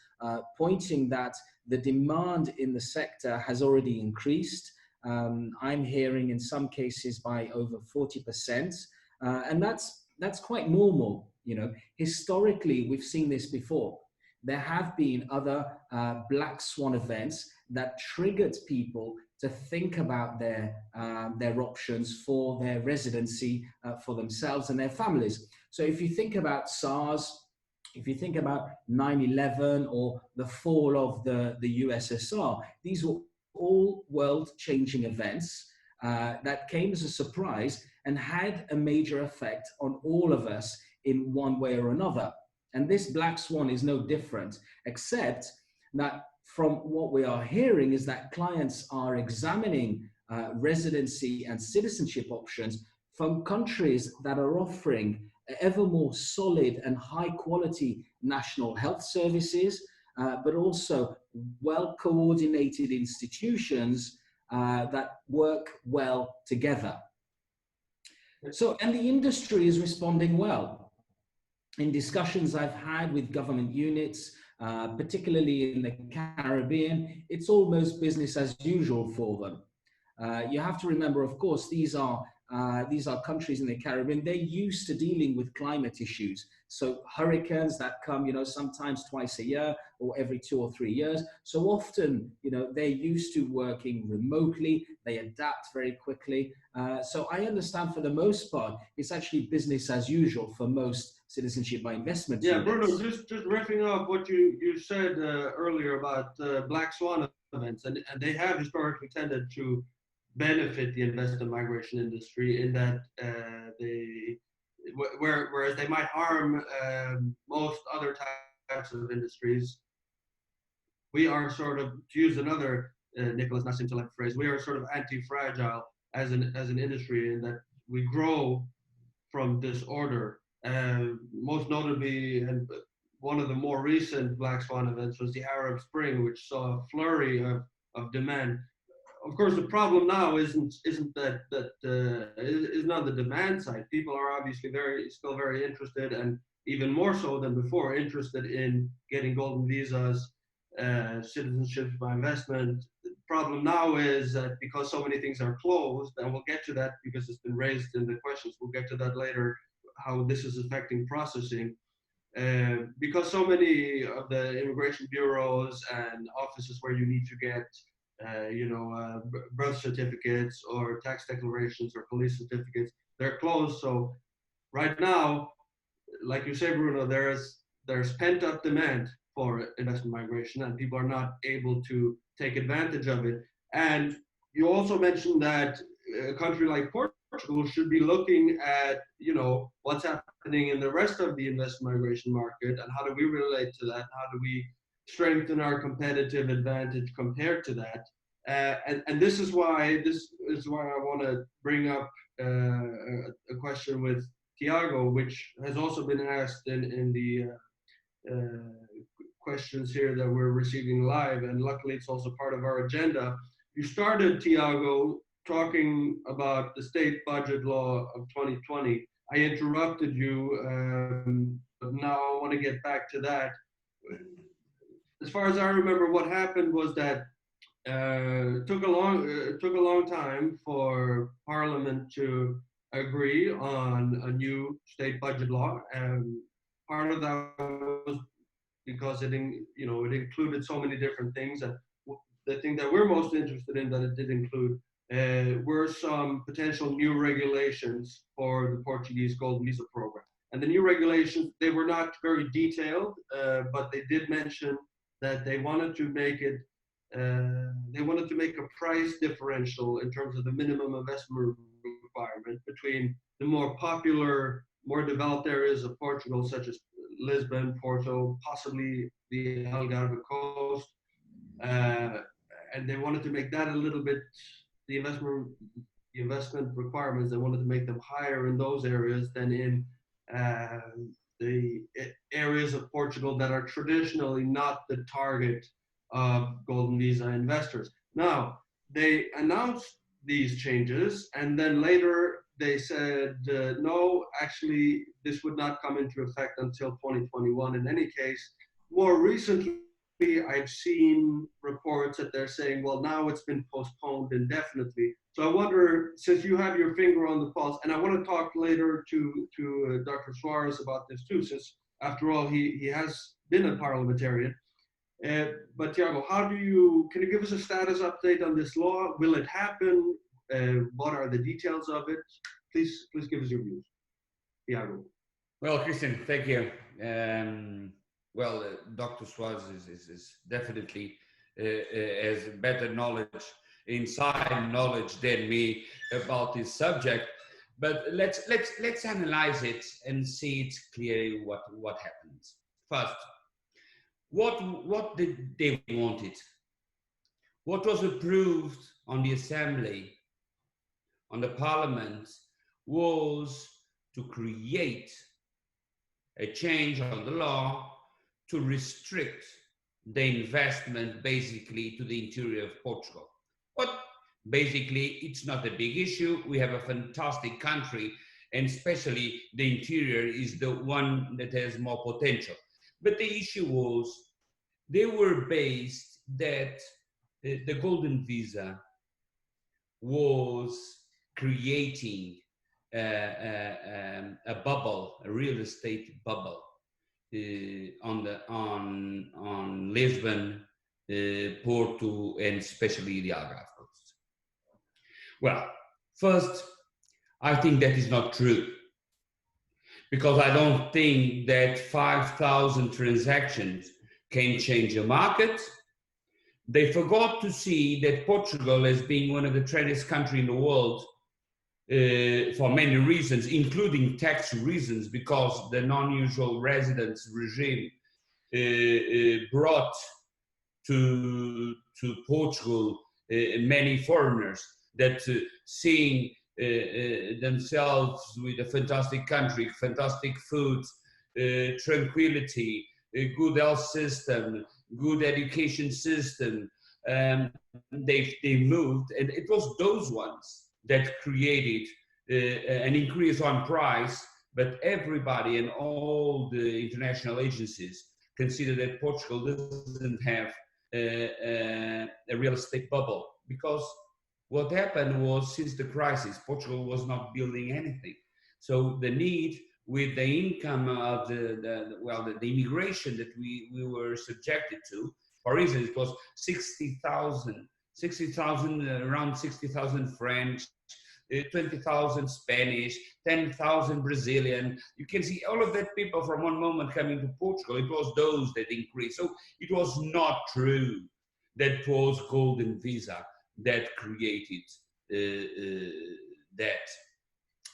pointing that the demand in the sector has already increased. I'm hearing in some cases by over 40%, and that's quite normal. You know, historically, we've seen this before. There have been other black swan events that triggered people to think about their options for their residency for themselves and their families. So if you think about SARS, if you think about 9/11 or the fall of the USSR, these were all world-changing events that came as a surprise and had a major effect on all of us in one way or another. And this black swan is no different, except that from what we are hearing is that clients are examining residency and citizenship options from countries that are offering ever more solid and high quality national health services, but also well-coordinated institutions that work well together. So, and the industry is responding well. In discussions I've had with government units, particularly in the Caribbean, it's almost business as usual for them. You have to remember, of course, these are these are countries in the Caribbean, they're used to dealing with climate issues. So hurricanes that come, sometimes twice a year or every 2 or 3 years. So often, they're used to working remotely. They adapt very quickly. So I understand for the most part, it's actually business as usual for most citizenship by investment Yeah, units. Bruno, just riffing off what you said earlier about black swan events, and they have historically tended to benefit the investment migration industry in that whereas they might harm most other types of industries, we are sort of, to use another Nicholas Nassim-Taleb phrase, we are sort of anti-fragile as an industry in that we grow from disorder. Most notably, and one of the more recent black swan events was the Arab Spring, which saw a flurry of demand. Of course, the problem now isn't on the demand side. People are obviously still very interested, and even more so than before, interested in getting golden visas, citizenship by investment. The problem now is that because so many things are closed, and we'll get to that because it's been raised in the questions. We'll get to that later, how this is affecting processing. Because so many of the immigration bureaus and offices where you need to get birth certificates or tax declarations or police certificates, they're closed. So right now, like you say, Bruno, there's pent up demand for investment migration, and people are not able to take advantage of it. And you also mentioned that a country like Portugal should be looking at what's happening in the rest of the investment migration market, and how do we relate to that? How do we strengthen our competitive advantage compared to that? And this is why I want to bring up a question with Tiago, which has also been asked in the questions here that we're receiving live, and luckily it's also part of our agenda. You started, Tiago, talking about the state budget law of 2020. I interrupted you, but now I want to get back to that. As far as I remember, what happened was that it took a long time for Parliament to agree on a new state budget law, and part of that was because it included so many different things. And the thing that we're most interested in that it did include were some potential new regulations for the Portuguese Golden Visa program. And the new regulations, they were not very detailed, but they did mention that they wanted to make a price differential in terms of the minimum investment requirement between the more popular, more developed areas of Portugal, such as Lisbon, Porto, possibly the Algarve coast, and they wanted to make that a little bit, the investment requirements, they wanted to make them higher in those areas than in the areas of Portugal that are traditionally not the target of Golden Visa investors. Now, they announced these changes, and then later they said, no, actually, this would not come into effect until 2021 in any case. More recently, I've seen reports that they're saying, well, now it's been postponed indefinitely. So I wonder, since you have your finger on the pulse, and I want to talk later to Dr. Suarez about this too, since after all, he has been a parliamentarian. But Tiago, can you give us a status update on this law? Will it happen? What are the details of it? Please give us your views. Tiago. Well, Christian, thank you. Dr. Suarez is definitely has better knowledge, inside knowledge than me about this subject. But let's analyze it and see it clearly what happens. First, what did they wanted? What was approved on the Assembly, on the Parliament, was to create a change on the law to restrict the investment basically to the interior of Portugal. But basically, it's not a big issue. We have a fantastic country, and especially the interior is the one that has more potential. But the issue was, they were based that the Golden Visa was creating a bubble, a real estate bubble on Lisbon, Porto, and especially the Algarve coast. Well, first, I think that is not true, because I don't think that 5,000 transactions can change a market. They forgot to see that Portugal, as being one of the trendiest countries in the world, for many reasons, including tax reasons, because the non-usual residence regime brought to Portugal many foreigners that seeing themselves with a fantastic country, fantastic food, tranquility, a good health system, good education system, they moved, and it was those ones that created an increase on price, but everybody and all the international agencies consider that Portugal doesn't have a real estate bubble, because what happened was, since the crisis, Portugal was not building anything. So the need, with the income of the immigration that we were subjected to, for instance, it was 60,000, around 60,000 French, 20,000 Spanish, 10,000 Brazilian. You can see all of that people from one moment coming to Portugal. It was those that increased. So it was not true that it was Golden Visa that created that.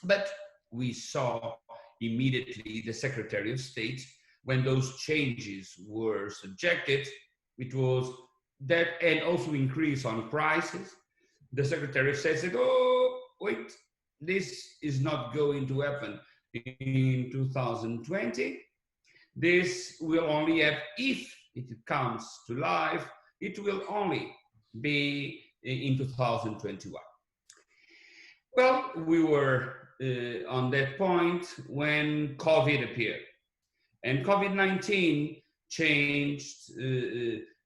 But we saw immediately the Secretary of State, when those changes were subjected, it was that, and also increase on prices. The Secretary of State said, oh, wait, this is not going to happen in 2020. This will only have, if it comes to life, it will only be in 2021. Well, we were on that point when COVID appeared. And COVID-19 changed,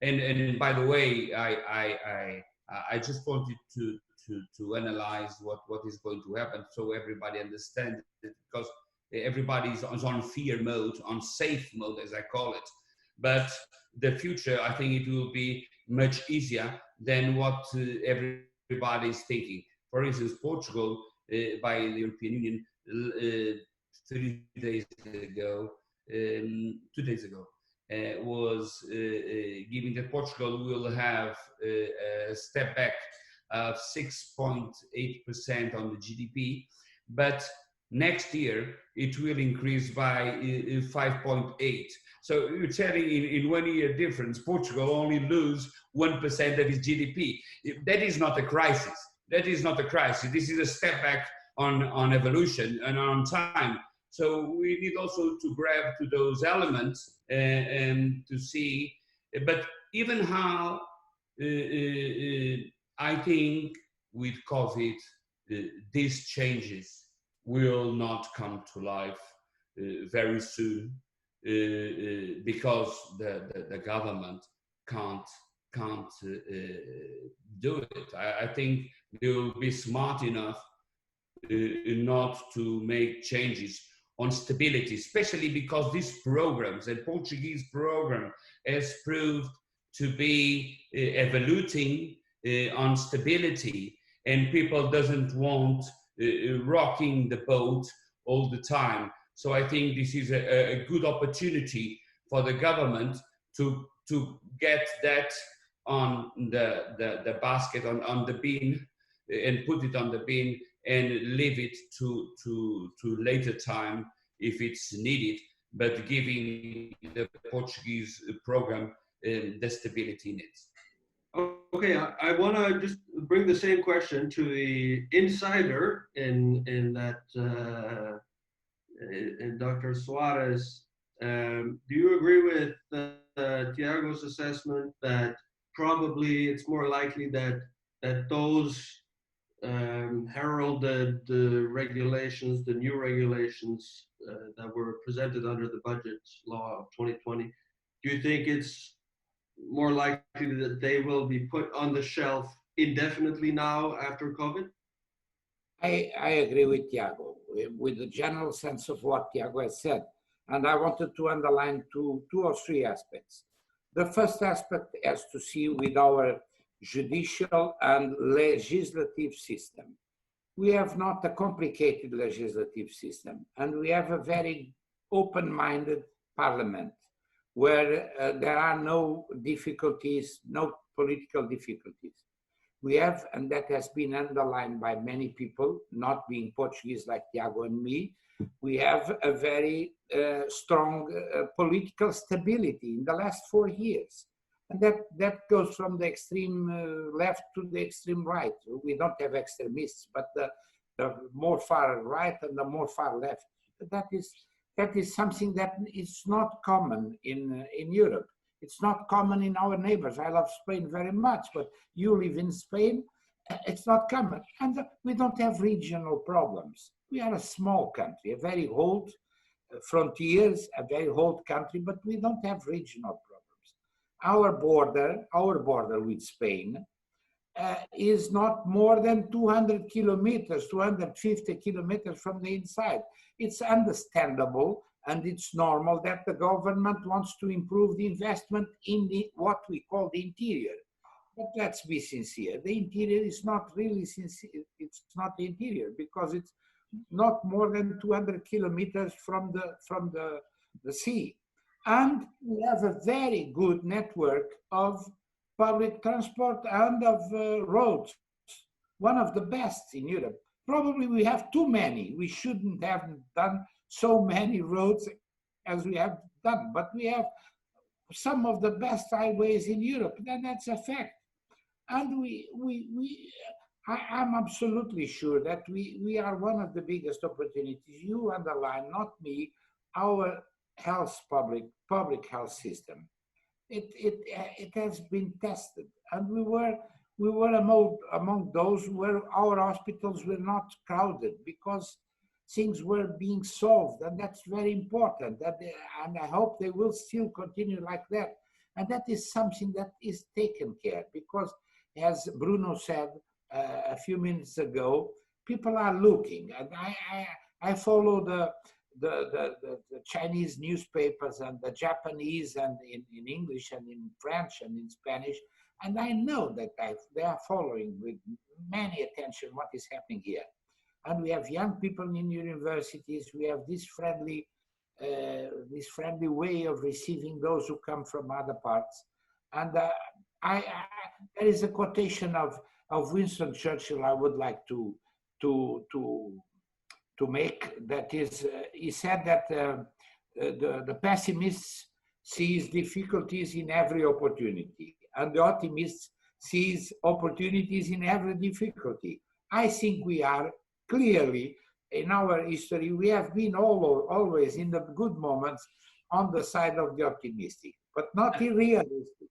and by the way, I just wanted to analyze what is going to happen, so everybody understands it, because everybody is on fear mode, on safe mode, as I call it. But the future, I think it will be much easier than what everybody is thinking. For instance, Portugal, by the European Union, 2 days ago, was giving that Portugal will have a step back of 6.8% on the GDP, but next year it will increase by 5.8. So you're telling in 1 year difference, Portugal only lose 1% of its GDP. That is not a crisis. That is not a crisis. This is a step back on evolution and on time. So we need also to grab to those elements and to see. But even how I think with COVID, these changes will not come to life very soon because the government can't do it. I think they will be smart enough not to make changes on stability, especially because these programs, the Portuguese program, has proved to be evoluting on stability, and people doesn't want rocking the boat all the time. So I think this is a good opportunity for the government to get that on the basket, on the bin, and put it on the bin and leave it to later time if it's needed, but giving the Portuguese program the stability in it. Okay, I want to just bring the same question to the insider in that in Dr. Suarez. Do you agree with Tiago's assessment that probably it's more likely that those heralded regulations, the new regulations that were presented under the budget law of 2020, do you think it's more likely that they will be put on the shelf indefinitely now after COVID? I agree with Tiago, with the general sense of what Tiago has said. And I wanted to underline two or three aspects. The first aspect has to see with our judicial and legislative system. We have not a complicated legislative system, and we have a very open-minded parliament where there are no difficulties, no political difficulties. We have, and that has been underlined by many people, not being Portuguese like Tiago and me, we have a very strong political stability in the last 4 years. And that goes from the extreme left to the extreme right. We don't have extremists, but the more far right and the more far left. That is something that is not common in Europe. It's not common in our neighbors. I love Spain very much, but you live in Spain, it's not common. And we don't have regional problems. We are a small country, a very old frontiers, a very old country, but we don't have regional problems. Our border with Spain is not more than 200 kilometers, 250 kilometers from the inside. It's understandable and it's normal that the government wants to improve the investment in what we call the interior. But let's be sincere, the interior is not really sincere. It's not the interior because it's not more than 200 kilometers from the sea. And we have a very good network of public transport and of roads, one of the best in Europe. Probably we have too many. We shouldn't have done so many roads as we have done, but we have some of the best highways in Europe, and that's a fact. And I'm absolutely sure that we are one of the biggest opportunities. You underline, not me, our public health system. It has been tested, and we were among those where our hospitals were not crowded because things were being solved, and that's very important. And I hope they will still continue like that. And that is something that is taken care because, as Bruno said a few minutes ago, people are looking, and I follow the Chinese newspapers and the Japanese and in English and in French and in Spanish, and I know that they are following with many attention what is happening here. And we have young people in universities. We have this friendly way of receiving those who come from other parts. And there is a quotation of Winston Churchill I would like to make. That is, he said that the pessimist sees difficulties in every opportunity, and the optimist sees opportunities in every difficulty. I think we are clearly, in our history, we have been always in the good moments on the side of the optimistic, but not irrealistic.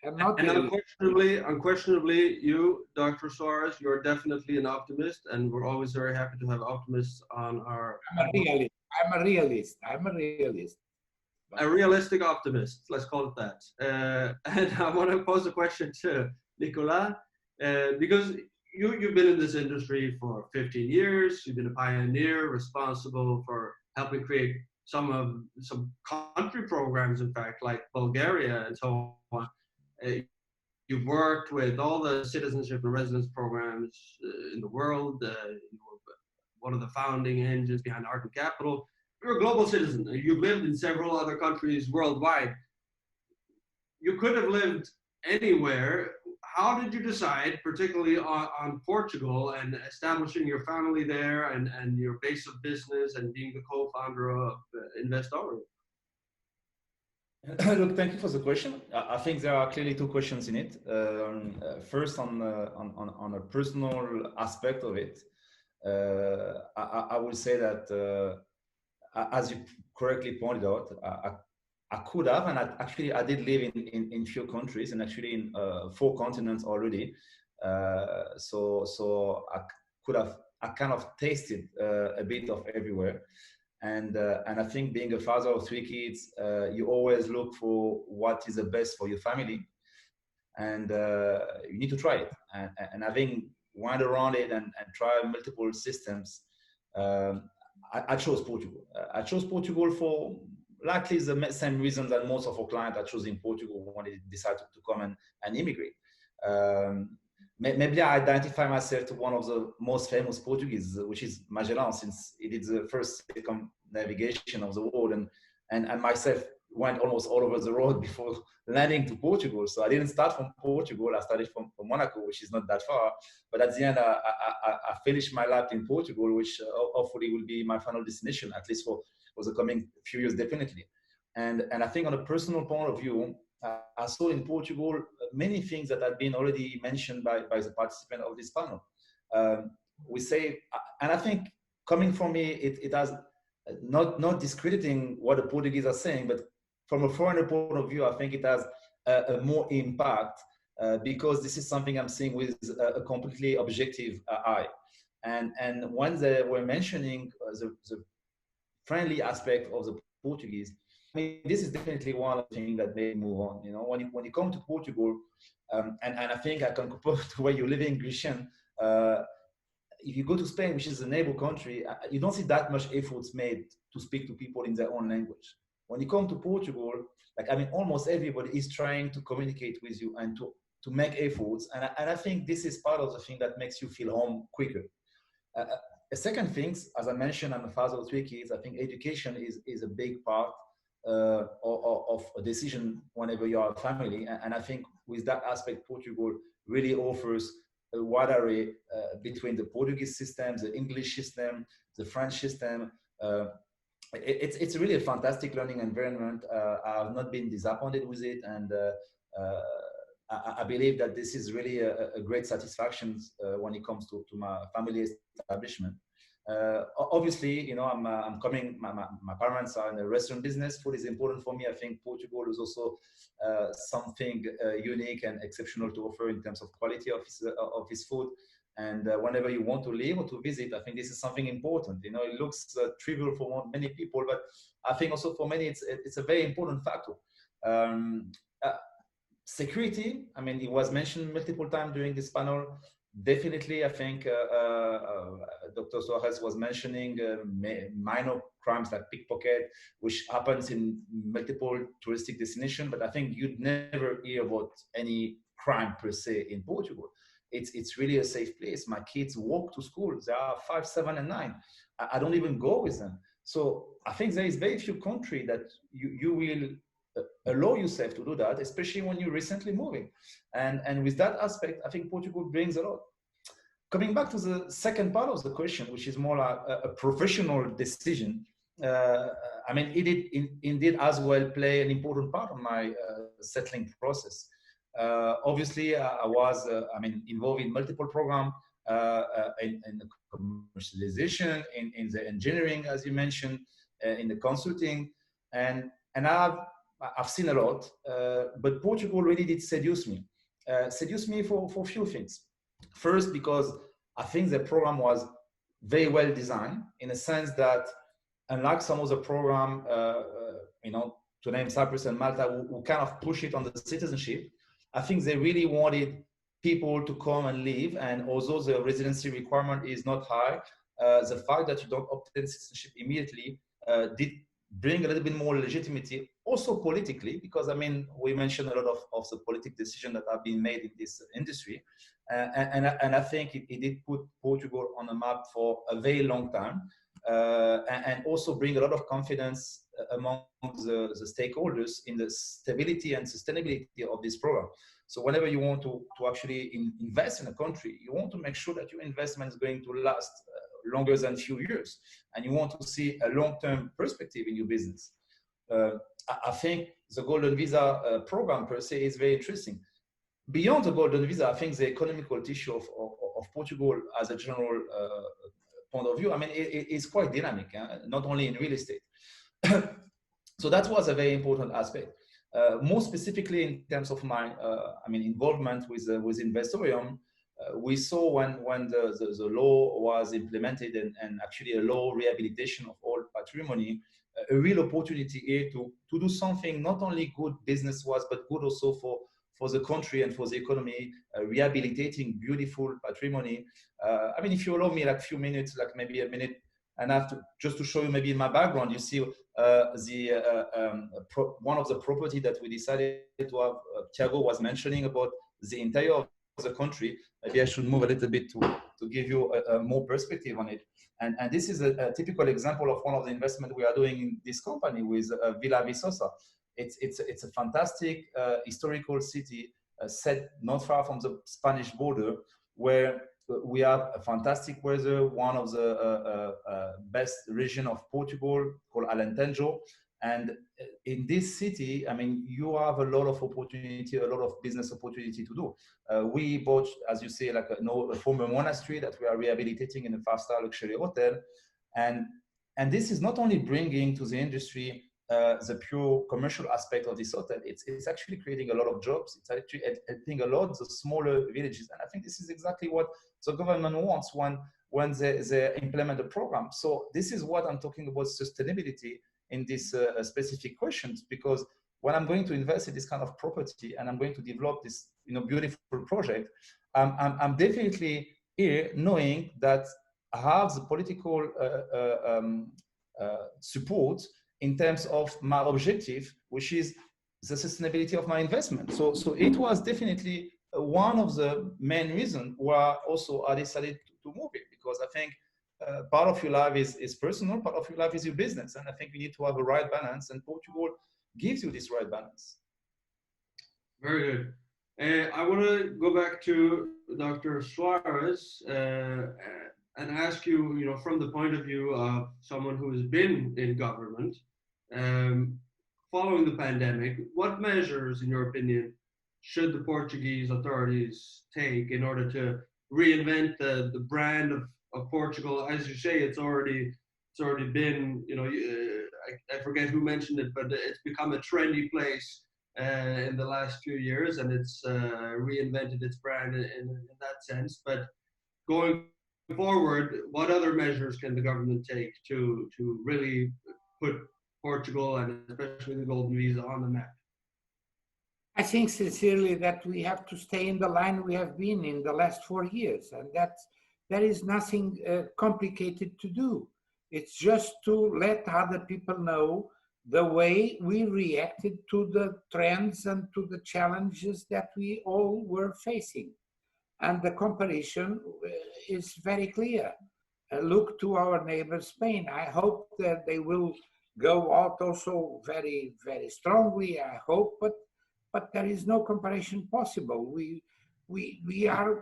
And unquestionably, you, Dr. Suarez, you're definitely an optimist, and we're always very happy to have optimists on our... I'm a realist. A realistic optimist, let's call it that. And I want to pose a question to Nicolas, because you've been in this industry for 15 years, you've been a pioneer responsible for helping create some country programs, in fact, like Bulgaria and so on. You've worked with all the citizenship and residence programs in the world. You were one of the founding engines behind Art and Capital. You're a global citizen. You've lived in several other countries worldwide. You could have lived anywhere. How did you decide, particularly on Portugal and establishing your family there and your base of business and being the co-founder of Investor? Look, thank you for the question. I think there are clearly two questions in it. First, on a personal aspect of it, I would say that, as you correctly pointed out, I could have, and I did live in few countries and actually in 4 continents already. So I kind of tasted a bit of everywhere. And I think being a father of 3 kids, you always look for what is the best for your family, and you need to try it. And having went around it and tried multiple systems, I chose Portugal. I chose Portugal for likely the same reason that most of our clients are choosing Portugal when they decide to come and immigrate. Maybe I identify myself to one of the most famous Portuguese, which is Magellan, since it is the first circumnavigation of the world, and myself went almost all over the world before landing to Portugal. So I didn't start from Portugal, I started from Monaco, which is not that far. But at the end, I finished my life in Portugal, which hopefully will be my final destination, at least for the coming few years, definitely. And I think on a personal point of view, I saw in Portugal many things that have been already mentioned by the participant of this panel. We say, and I think coming from me, it has not discrediting what the Portuguese are saying, but from a foreigner point of view, I think it has a more impact because this is something I'm seeing with a completely objective eye. And when they were mentioning the friendly aspect of the Portuguese, I mean, this is definitely one of the things that made me move on. You know, when you come to Portugal, and I think I can compare to where you're living, Christian. If you go to Spain, which is a neighbor country, you don't see that much efforts made to speak to people in their own language. When you come to Portugal, like, I mean, almost everybody is trying to communicate with you and to make efforts. And I think this is part of the thing that makes you feel home quicker. A second thing, as I mentioned, I'm a father of 3 kids. I think education is a big part of a decision whenever you are a family. And I think with that aspect, Portugal really offers a wide array between the Portuguese system, the English system, the French system. It's really a fantastic learning environment. I have not been disappointed with it, and I believe that this is really a great satisfaction when it comes to my family establishment. Obviously, you know, I'm coming. My parents are in the restaurant business. Food is important for me. I think Portugal is also something unique and exceptional to offer in terms of quality of his food. And whenever you want to live or to visit, I think this is something important. You know, it looks trivial for many people, but I think also for many, it's a very important factor. Security, I mean, it was mentioned multiple times during this panel. Definitely, I think Dr. Suarez was mentioning minor crimes like pickpocket, which happens in multiple touristic destinations, but I think you'd never hear about any crime per se in Portugal. It's really a safe place. My kids walk to school. They are 5, 7, and 9. I don't even go with them. So I think there is very few countries that you will allow yourself to do that, especially when you're recently moving. And with that aspect, I think Portugal brings a lot. Coming back to the second part of the question, which is more like a professional decision, I mean, it did indeed as well play an important part of my settling process. Obviously, I was, involved in multiple programs in the commercialization, in the engineering, as you mentioned, in the consulting, and I've seen a lot. But Portugal really did seduce me. For a few things. First, because I think the program was very well designed in a sense that, unlike some of the program, to name Cyprus and Malta, who kind of push it on the citizenship, I think they really wanted people to come and live. And although the residency requirement is not high, the fact that you don't obtain citizenship immediately did bring a little bit more legitimacy, also politically, because I mean, we mentioned a lot of the political decisions that have been made in this industry. And I think it did put Portugal on the map for a very long time, and also bring a lot of confidence among the stakeholders in the stability and sustainability of this program. So whenever you want to actually invest in a country, you want to make sure that your investment is going to last longer than a few years, and you want to see a long-term perspective in your business. I think the Golden Visa program per se is very interesting. Beyond the Golden Visa, I think the economical tissue of Portugal as a general point of view, I mean, it is quite dynamic, not only in real estate. So that was a very important aspect. More specifically, in terms of my involvement with Investorium, we saw when the law was implemented and actually a law rehabilitation of all patrimony, a real opportunity here to do something not only good business-wise, but good also for for the country and for the economy, rehabilitating beautiful patrimony. I mean, if you allow me like a few minutes, like maybe a minute and a half, just to show you maybe in my background, you see one of the property that we decided to have, Thiago was mentioning about the interior of the country. Maybe I should move a little bit to give you a more perspective on it. And this is a typical example of one of the investment we are doing in this company with Villa Viçosa. It's a fantastic historical city set not far from the Spanish border, where we have a fantastic weather, one of the best region of Portugal called Alentejo. And in this city, I mean, you have a lot of opportunity, a lot of business opportunity to do. We bought, as you say, like a former monastery that we are rehabilitating in a 5-star luxury hotel. And this is not only bringing to the industry the pure commercial aspect of this hotel, it's actually creating a lot of jobs. It's actually helping a lot the smaller villages. And I think this is exactly what the government wants when they implement the program. So this is what I'm talking about, sustainability in these specific questions, because when I'm going to invest in this kind of property and I'm going to develop this beautiful project, I'm definitely here knowing that I have the political support in terms of my objective, which is the sustainability of my investment. So it was definitely one of the main reasons why also I decided to move it, because I think part of your life is personal, part of your life is your business. And I think we need to have a right balance, and Portugal gives you this right balance. Very good. I want to go back to Dr. Suarez and ask you, from the point of view of someone who has been in government, following the pandemic, what measures, in your opinion, should the Portuguese authorities take in order to reinvent the brand of Portugal? As you say, it's already been, I forget who mentioned it, but it's become a trendy place in the last few years, and it's reinvented its brand in that sense. But going forward, what other measures can the government take to really put Portugal and especially the Golden Visa on the map? I think sincerely that we have to stay in the line we have been in the last 4 years, and that there is nothing complicated to do. It's just to let other people know the way we reacted to the trends and to the challenges that we all were facing. And the comparison is very clear. Look to our neighbor Spain. I hope that they will go out also very, very strongly, I hope, but there is no comparison possible. We are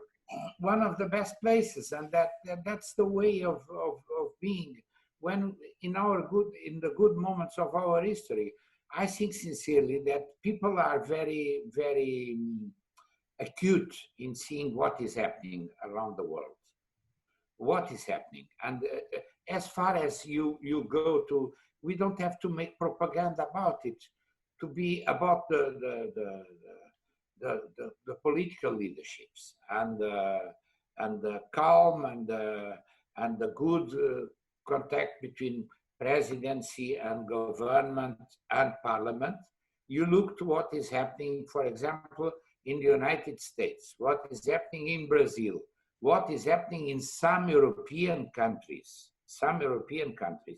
one of the best places, and that's the way of being. When in the good moments of our history, I think sincerely that people are very, very acute in seeing what is happening around the world. What is happening, and as far as you go to, we don't have to make propaganda about it. To be about the political leaderships and the calm and the good contact between presidency and government and parliament. You look to what is happening, for example, in the United States, what is happening in Brazil, what is happening in some European countries,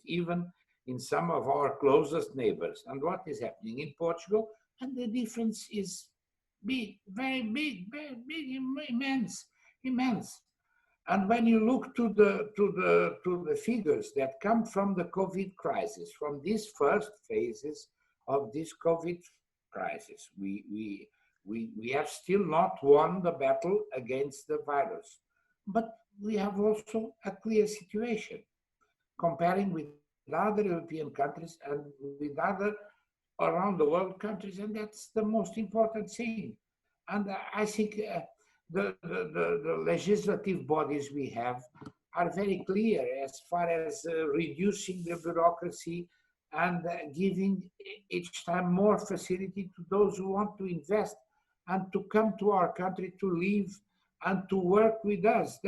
even in some of our closest neighbors, and what is happening in Portugal, and the difference is big, very big, immense. And when you look to the figures that come from the COVID crisis, from these first phases of this COVID crisis, we have still not won the battle against the virus, but we have also a clear situation comparing with other European countries and with other around the world countries, and that's the most important thing. And I think the legislative bodies we have are very clear as far as reducing the bureaucracy and giving each time more facility to those who want to invest and to come to our country to live and to work with us.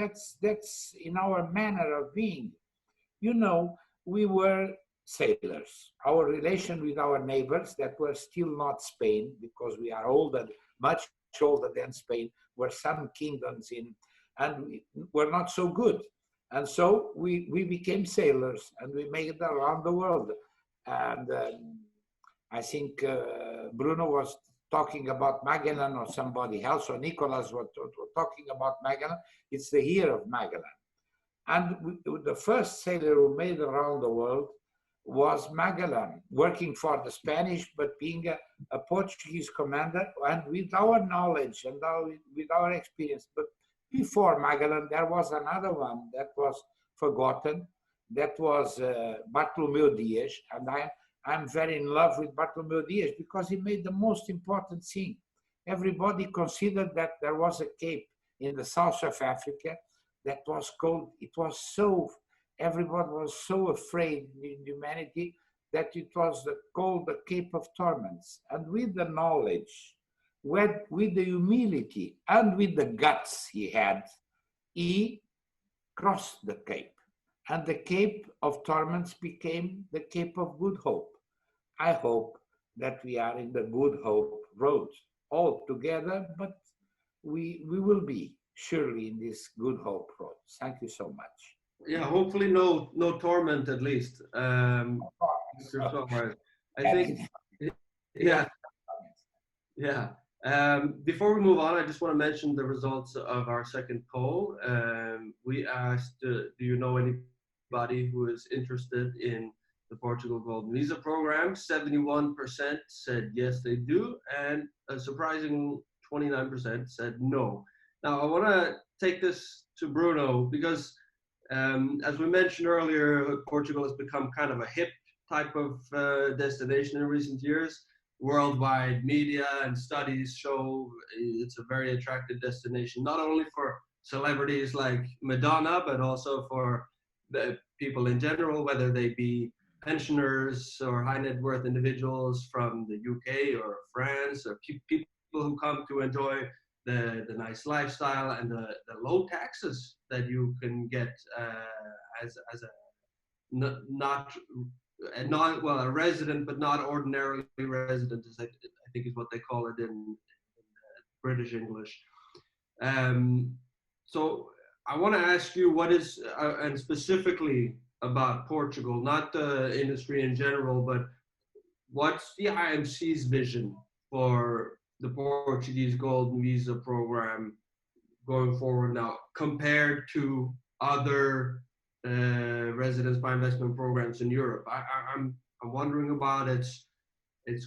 That's in our manner of being. We were sailors. Our relation with our neighbors that were still not Spain, because we are older, much older than Spain, were some kingdoms and we were not so good. And so we became sailors and we made it around the world. And I think Bruno was talking about Magellan, or somebody else, or Nicholas was talking about Magellan. It's the year of Magellan. And the first sailor who made around the world was Magellan, working for the Spanish, but being a Portuguese commander, and with our knowledge and with our experience. But before Magellan, there was another one that was forgotten. That was Bartolomeu Dias, and I'm very in love with Bartolomeu Dias because he made the most important thing. Everybody considered that there was a cape in the south of Africa that was called, it was so, everybody was so afraid in humanity that it was called the Cape of Torments. And with the knowledge, with the humility, and with the guts he had, he crossed the Cape. And the Cape of Torments became the Cape of Good Hope. I hope that we are in the Good Hope road all together, but we will be surely in this Good Hope road. Thank you so much. Yeah, hopefully no torment at least. I think, yeah. Before we move on, I just want to mention the results of our second poll. We asked, do you know anybody who is interested in the Portugal Golden Visa program? 71% said yes, they do, and a surprising 29% said no. Now, I want to take this to Bruno because, as we mentioned earlier, Portugal has become kind of a hip type of destination in recent years. Worldwide media and studies show it's a very attractive destination, not only for celebrities like Madonna, but also for the people in general, whether they be pensioners or high net worth individuals from the UK or France, or people who come to enjoy the nice lifestyle and the low taxes that you can get as a a resident, but not ordinarily resident, I think is what they call it in British English. So I want to ask you what is, and specifically about Portugal, not the industry in general, but what's the IMC's vision for the Portuguese Golden Visa program going forward now, compared to other residence by investment programs in Europe? I'm wondering about its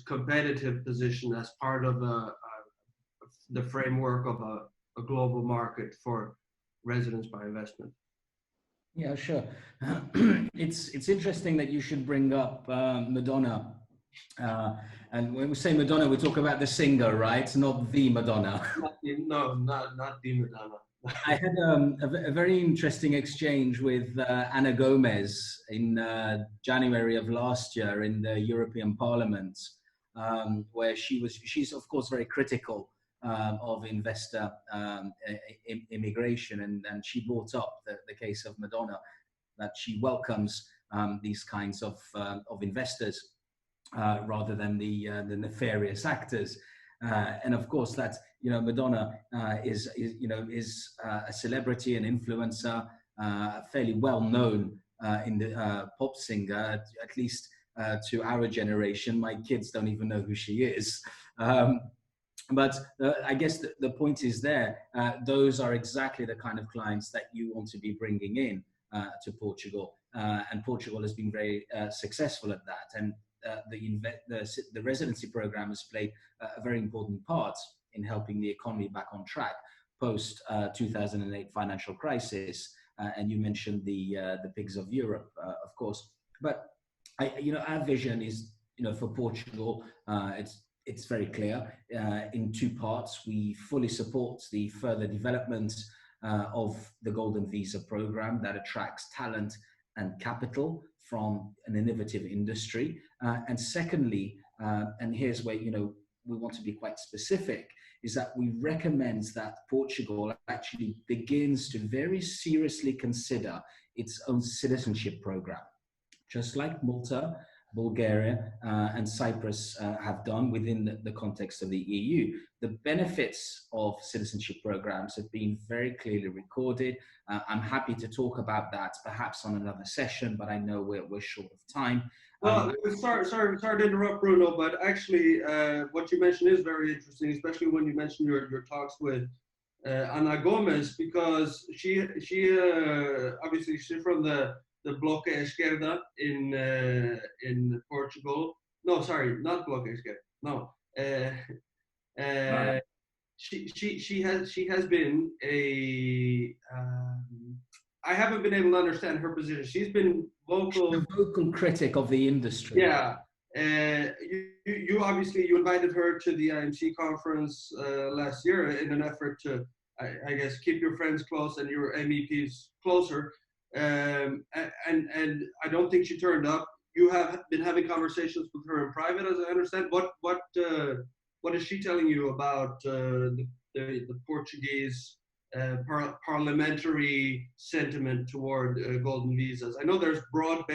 competitive position as part of the framework of a global market for residence by investment. Yeah, sure. It's interesting that you should bring up Madonna. And when we say Madonna, we talk about the singer, right? Not the Madonna. Not the Madonna. I had a very interesting exchange with Ana Gomez in January of last year in the European Parliament, where she's of course very critical of investor immigration, and she brought up the case of Madonna, that she welcomes these kinds of investors rather than the nefarious actors. And of course, that Madonna is a celebrity, an influencer, fairly well known in the pop singer, at least to our generation. My kids don't even know who she is. But I guess the point is there. Those are exactly the kind of clients that you want to be bringing in to Portugal, and Portugal has been very successful at that. And the residency program has played a very important part in helping the economy back on track post 2008 financial crisis. And you mentioned the pigs of Europe, of course. But our vision is, for Portugal, it's very clear in two parts. We fully support the further development of the Golden Visa program that attracts talent and capital from an innovative industry. And secondly, and here's where we want to be quite specific, is that we recommend that Portugal actually begins to very seriously consider its own citizenship program. Just like Malta Bulgaria and Cyprus have done within the context of the EU. The benefits of citizenship programs have been very clearly recorded. I'm happy to talk about that perhaps on another session, but I know we're short of time. Well, sorry to interrupt, Bruno, but actually, what you mentioned is very interesting, especially when you mentioned your talks with Ana Gomez, because she obviously she's from the Bloque Esquerda in Portugal. No, sorry, not Bloque Esquerda. No, she has been a. I haven't been able to understand her position. She's been vocal. The vocal critic of the industry. Yeah. You obviously you invited her to the IMC conference last year in an effort to, I guess, keep your friends close and your MEPs closer. And I don't think she turned up. You have been having conversations with her in private, as I understand. What is she telling you about the Portuguese parliamentary sentiment toward golden visas? I know there's broad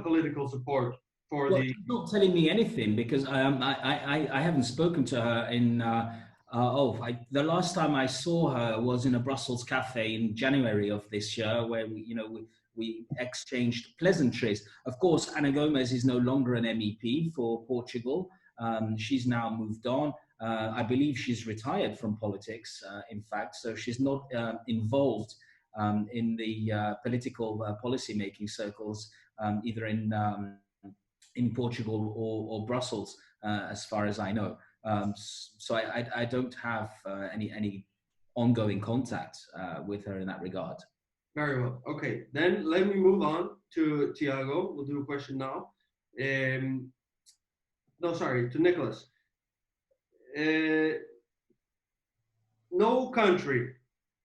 political support for She's not telling me anything because I haven't spoken to her in. The last time I saw her was in a Brussels cafe in January of this year, where we exchanged pleasantries. Of course, Ana Gomez is no longer an MEP for Portugal. She's now moved on. I believe she's retired from politics, in fact, so she's not involved in the political policy-making circles, either in Portugal or Brussels, as far as I know. So I don't have any ongoing contact with her in that regard. Very well. Okay, then let me move on to Tiago. We'll do a question now. No, sorry, to Nicholas. No country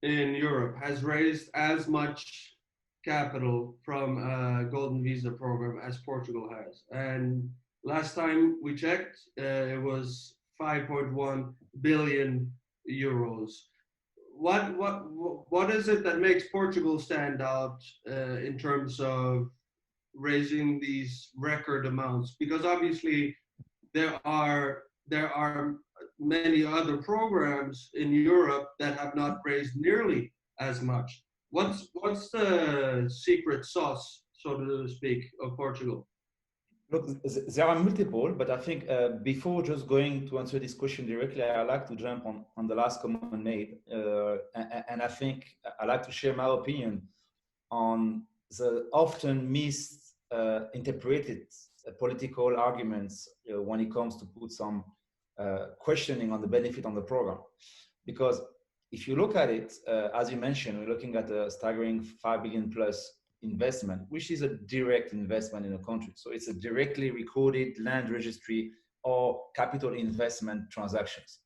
in Europe has raised as much capital from a golden visa program as Portugal has. And last time we checked, it was 5.1 billion euros. What is it that makes Portugal stand out in terms of raising these record amounts? Because obviously there are many other programs in Europe that have not raised nearly as much. What's the secret sauce, so to speak, of Portugal? Look, there are multiple, but I think before just going to answer this question directly, I'd like to jump on the last comment made. And I think I'd like to share my opinion on the often misinterpreted political arguments when it comes to put some questioning on the benefit on the program. Because if you look at it, as you mentioned, we're looking at a staggering 5 billion plus investment, which is a direct investment in a country. So it's a directly recorded land registry or capital investment transactions.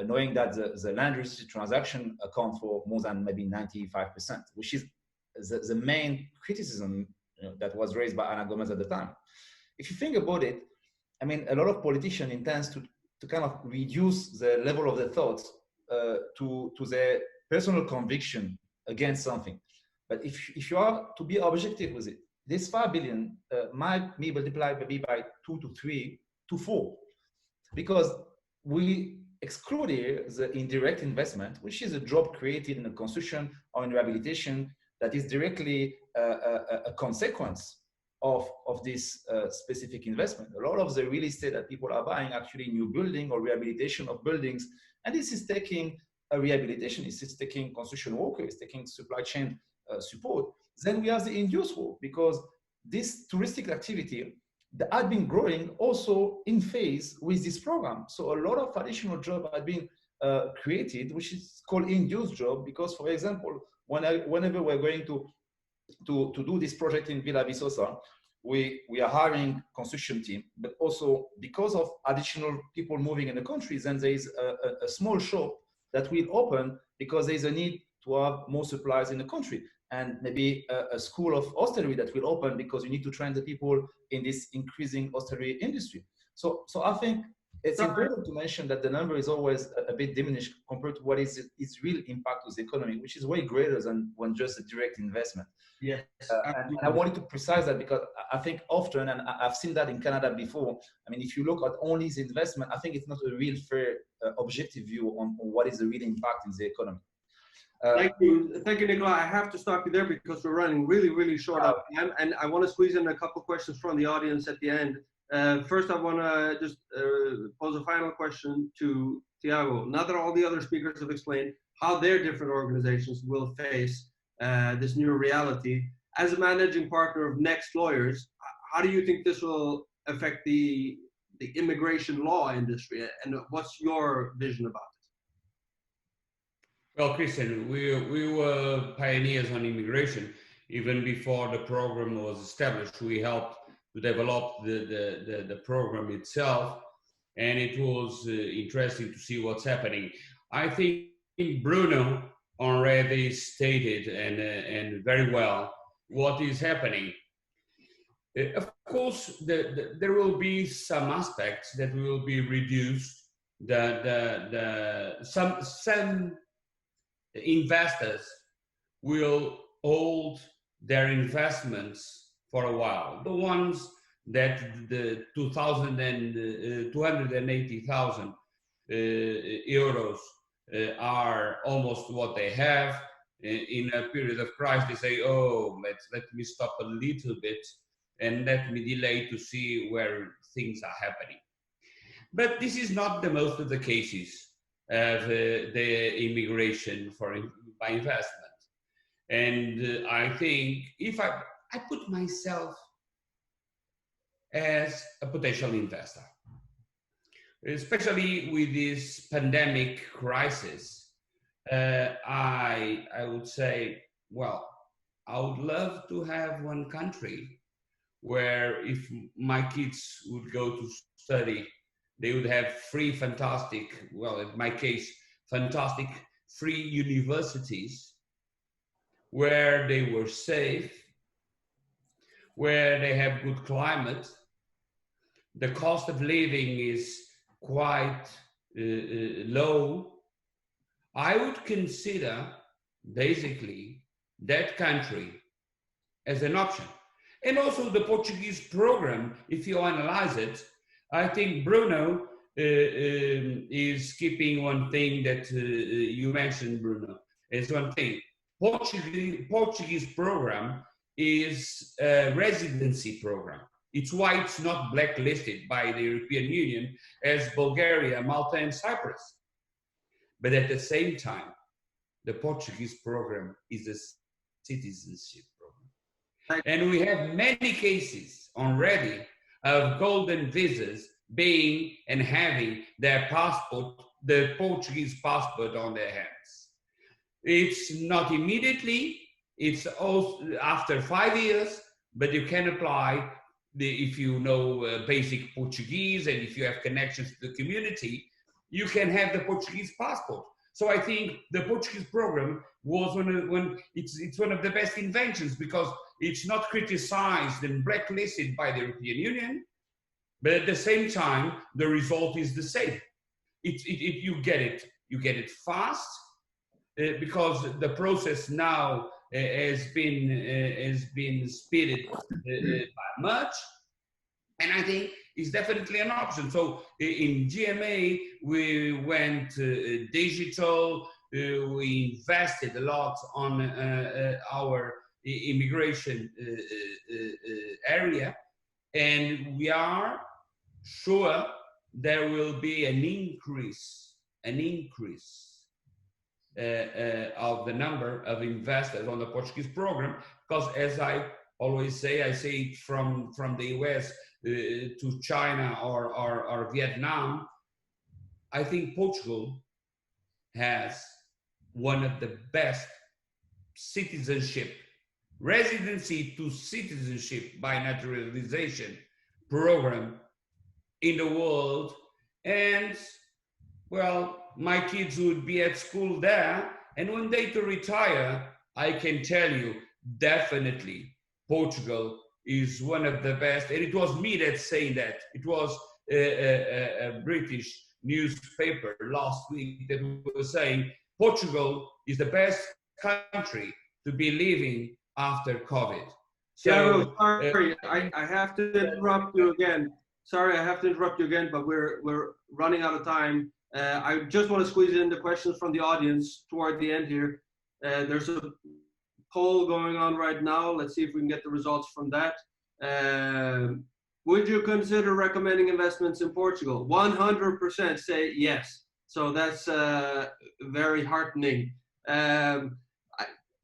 Knowing that the land registry transaction account for more than maybe 95%, which is the main criticism that was raised by Ana Gomez at the time. If you think about it, I mean, a lot of politicians intend to kind of reduce the level of their thoughts to their personal conviction against something. But if you are to be objective with it, this 5 billion might be multiplied maybe by 2 to 3 to 4, because we exclude here the indirect investment, which is a job created in a construction or in rehabilitation that is directly a consequence of this specific investment. A lot of the real estate that people are buying actually new building or rehabilitation of buildings, and this is taking a rehabilitation, this is taking construction workers, taking supply chain support. Then we have the induced work, because this touristic activity that had been growing also in phase with this program. So a lot of additional jobs had been created, which is called induced job, because, for example, whenever we're going to do this project in Villa Viçosa, we are hiring construction team, but also because of additional people moving in the country, then there is a small shop that will open because there is a need to have more supplies in the country, and maybe a school of hostelry that will open because you need to train the people in this increasing hostelry industry. So I think It's important to mention that the number is always a bit diminished compared to what is its real impact with the economy, which is way greater than just a direct investment. Yes, and I wanted to precise that because I think often, and I've seen that in Canada before, I mean, if you look at only the investment, I think it's not a real fair, objective view on what is the real impact in the economy. Thank you, Nicola. I have to stop you there because we're running really, really short on time, and I want to squeeze in a couple questions from the audience at the end. First, I want to just pose a final question to Tiago. Now that all the other speakers have explained how their different organizations will face this new reality, as a managing partner of Next Lawyers, how do you think this will affect the immigration law industry, and what's your vision about it? Well, Christian, we were pioneers on immigration. Even before the program was established, we helped to develop the program itself, and it was interesting to see what's happening. I think Bruno already stated and very well what is happening. Of course, there will be some aspects that will be reduced. Some investors will hold their investments for a while. The ones that the 280,000 euros are almost what they have. In a period of crisis, they say, oh, let me stop a little bit and let me delay to see where things are happening. But this is not the most of the cases of the immigration by investment. And I think if I put myself as a potential investor, especially with this pandemic crisis, I would say, well, I would love to have one country where if my kids would go to study, they would have free, fantastic, well, in my case, fantastic free universities where they were safe, where they have good climate. The cost of living is quite low. I would consider basically that country as an option. And also the Portuguese program, if you analyze it, I think Bruno is keeping one thing that you mentioned, Bruno, is one thing. Portuguese program is a residency program. It's why it's not blacklisted by the European Union as Bulgaria, Malta, and Cyprus. But at the same time, the Portuguese program is a citizenship program. And we have many cases already of golden visas being and having their passport, the Portuguese passport on their hands. It's not immediately, it's also after 5 years, but you can apply if you know basic Portuguese and if you have connections to the community, you can have the Portuguese passport. So I think the Portuguese program was it's one of the best inventions because it's not criticized and blacklisted by the European Union, but at the same time, the result is the same. You get it fast because the process now has been speeded by much, and I think it's definitely an option. So in GMA, we went digital, we invested a lot on our immigration area, and we are sure there will be an increase of the number of investors on the Portuguese program, because as I always say, I say it from the US to China or Vietnam, I think Portugal has one of the best residency to citizenship by naturalization program in the world. And well, my kids would be at school there, and when they to retire, I can tell you definitely Portugal is one of the best. And it was me that's saying that. It was a British newspaper last week that was saying Portugal is the best country to be living after COVID. Tiago, sorry, I have to interrupt you again. Sorry, I have to interrupt you again, but we're running out of time. I just want to squeeze in the questions from the audience toward the end here. There's a poll going on right now. Let's see if we can get the results from that. Would you consider recommending investments in Portugal? 100% say yes. So that's very heartening.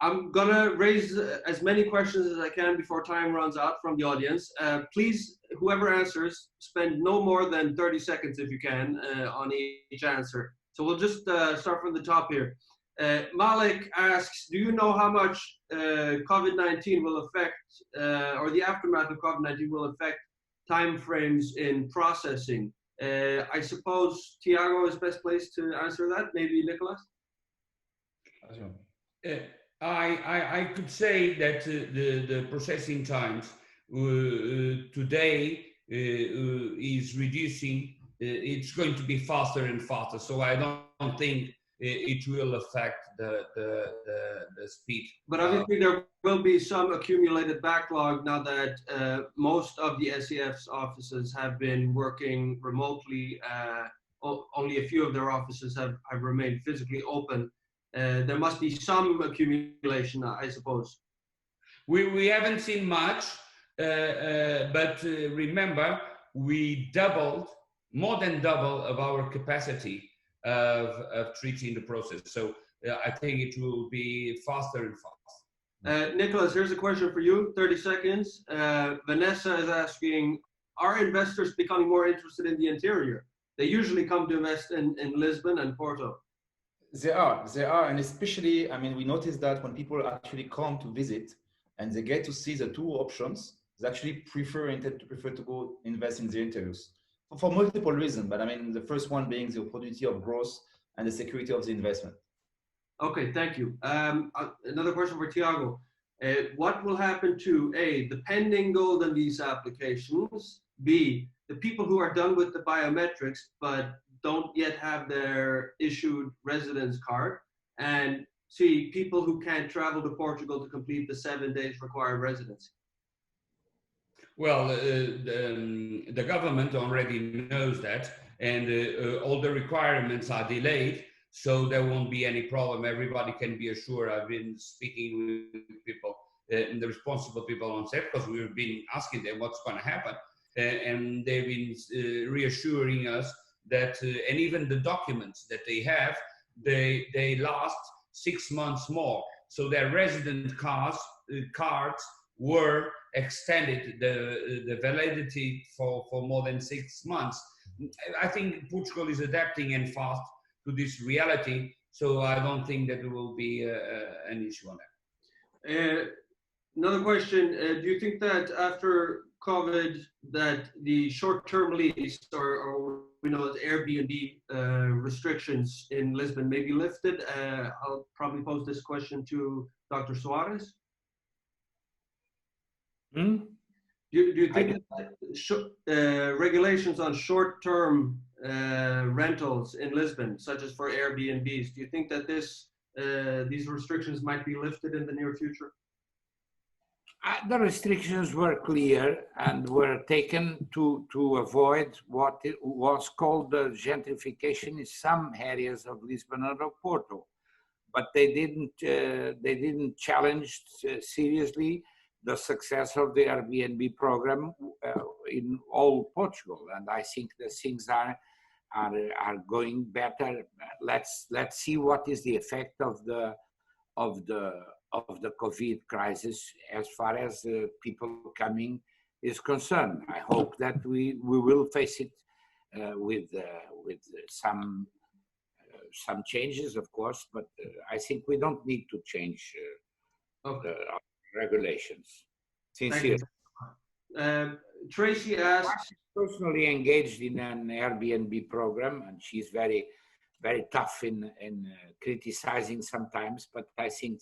I'm gonna raise as many questions as I can before time runs out from the audience. Please, whoever answers, spend no more than 30 seconds if you can on each answer. So we'll just start from the top here. Malik asks, do you know how much COVID-19 will affect, or the aftermath of COVID-19 will affect timeframes in processing? I suppose Tiago is best placed to answer that, maybe Nicholas? I could say that the processing times today is reducing. It's going to be faster and faster. So I don't think it will affect the speed. But obviously there will be some accumulated backlog now that most of the SEF's offices have been working remotely. Only a few of their offices have remained physically open. There must be some accumulation, I suppose. We haven't seen much, but remember, we more than double of our capacity of treating the process. So I think it will be faster and faster. Nicholas, here's a question for you, 30 seconds. Vanessa is asking, are investors becoming more interested in the interior? They usually come to invest in Lisbon and Porto. They are, and especially, I mean, we noticed that when people actually come to visit and they get to see the two options, they actually prefer to go invest in the interiors for multiple reasons. But I mean, the first one being the opportunity of growth and the security of the investment. Okay, thank you. Another question for Tiago. What will happen to A, the pending Golden Visa applications, B, the people who are done with the biometrics but don't yet have their issued residence card, and C, people who can't travel to Portugal to complete the 7 days required residency? Well, the government already knows that, and all the requirements are delayed, so there won't be any problem. Everybody can be assured. I've been speaking with people, the responsible people on set, because we've been asking them what's going to happen, and they've been reassuring us that, and even the documents that they have, they last 6 months more. So their resident cards were extended, the validity for more than 6 months. I think Portugal is adapting and fast to this reality, so I don't think that there will be an issue on that. Another question, do you think that after COVID that the short-term lease or we know as Airbnb restrictions in Lisbon may be lifted? I'll probably pose this question to Dr. Suarez. Do you think that regulations on short-term rentals in Lisbon, such as for Airbnbs, do you think that these restrictions might be lifted in the near future? The restrictions were clear and were taken to avoid what was called the gentrification in some areas of Lisbon and of Porto, but they didn't challenge seriously the success of the Airbnb program in all Portugal, and I think the things are going better. Let's see what is the effect of the COVID crisis as far as people coming is concerned. I hope that we will face it with some changes, of course, but I think we don't need to change the regulations. Sincerely. Tracy asks, personally engaged in an Airbnb program, and she's very, very tough in criticizing sometimes, but I think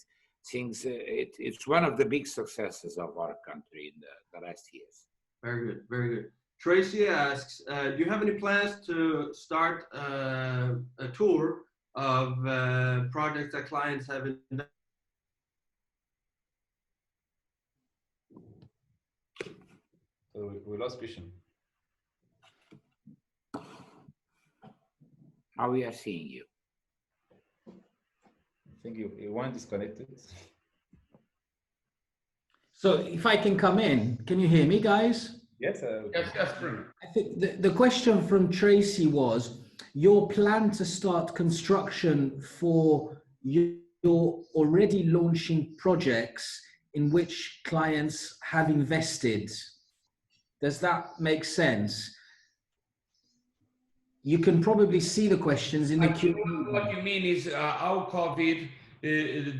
it's one of the big successes of our country in the last years. Very good, very good. Tracy asks, do you have any plans to start a tour of projects that clients have invested? So we lost Christian. How we are seeing you? I think you weren't disconnected. So if I can come in, can you hear me, guys? Yes. Yes, Bruno. I think the question from Tracy was, your plan to start construction for your already launching projects in which clients have invested. Does that make sense? You can probably see the questions in the Q&A. What you mean is how COVID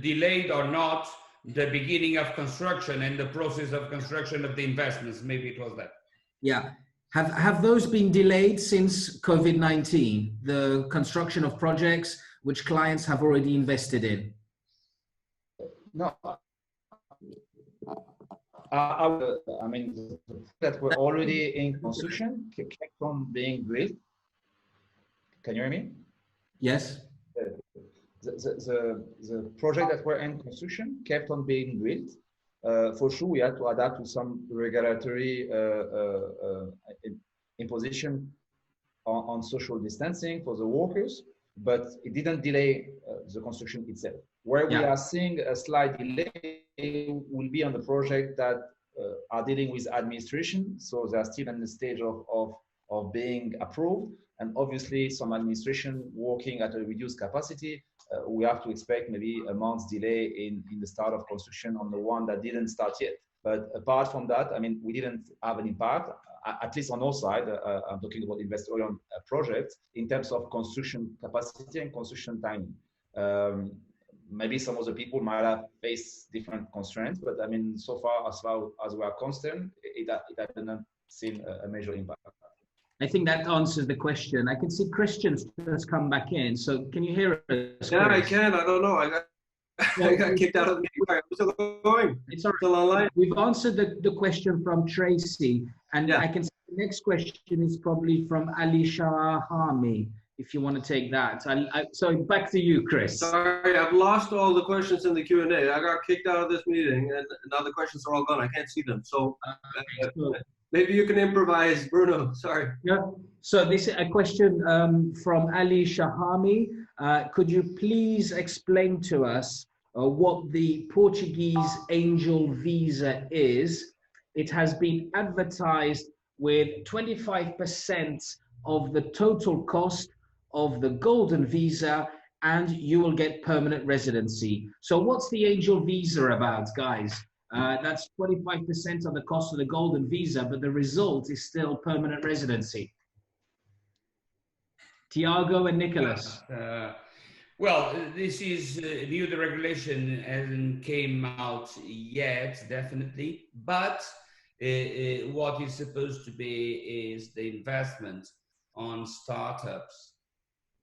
delayed or not the beginning of construction and the process of construction of the investments. Maybe it was that. Yeah. Have those been delayed since COVID-19, the construction of projects which clients have already invested in? No. I mean, that were already in construction kept on being built. Can you hear me? Yes. The project that were in construction kept on being built. For sure, we had to adapt to some regulatory imposition on social distancing for the workers, but it didn't delay the construction itself. Where we are seeing a slight delay will be on the project that are dealing with administration, so they are still in the stage of being approved, and obviously some administration working at a reduced capacity. We have to expect maybe a month's delay in the start of construction on the one that didn't start yet. But apart from that, I mean, we didn't have an impact, at least on our side. I'm talking about investor-owned projects in terms of construction capacity and construction timing. Maybe some other people might have faced different constraints, but I mean, so far as we are concerned, it hasn't seen a major impact. I think that answers the question. I can see Christian's just come back in. So can you hear us? Yeah, Chris? I can. I don't know. I got kicked out of the meeting. I'm still going. It's all right. Still online. We've answered the question from Tracy, and I can see the next question is probably from Ali Shahami, if you want to take that. So back to you, Chris. Sorry, I've lost all the questions in the Q&A. I got kicked out of this meeting, and now the questions are all gone. I can't see them. So maybe you can improvise, Bruno. Sorry. Yeah. So this is a question from Ali Shahami. Could you please explain to us what the Portuguese Angel Visa is? It has been advertised with 25% of the total cost of the Golden Visa, and you will get permanent residency. So what's the Angel Visa about, guys? That's 25% of the cost of the Golden Visa, but the result is still permanent residency. Tiago and Nicholas. Well, this is new. The regulation hasn't came out yet, definitely. But what is supposed to be is the investment on startups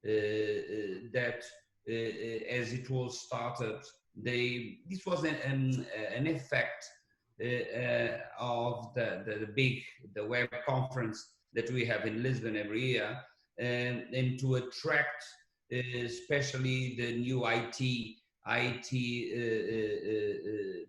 that, as it was startups, this was an effect of the web conference that we have in Lisbon every year, and to attract especially the new IT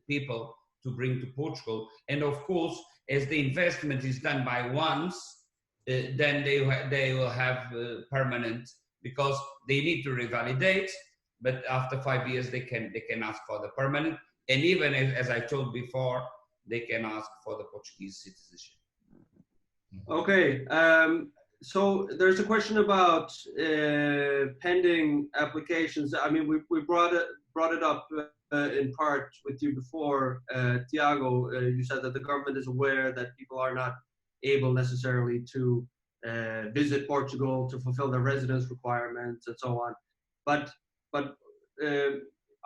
people to bring to Portugal. And of course, as the investment is done by once, then they will have permanent, because they need to revalidate, but after 5 years they can ask for the permanent, and even as I told before, they can ask for the Portuguese citizenship. Okay. So there's a question about pending applications. I mean, we brought it up in part with you before, Tiago. You said that the government is aware that people are not able necessarily to visit Portugal to fulfill their residence requirements and so on. But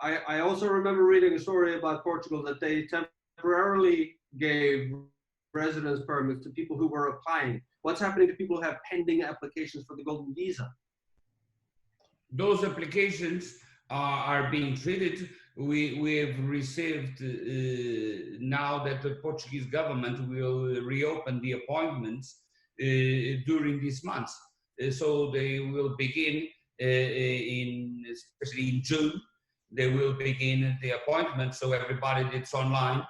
I also remember reading a story about Portugal that they temporarily gave residence permits to people who were applying. What's happening to people who have pending applications for the Golden Visa? Those applications are being treated. We have received now that the Portuguese government will reopen the appointments. during these months. So they will begin especially in June. They will begin the appointment, so everybody that's online,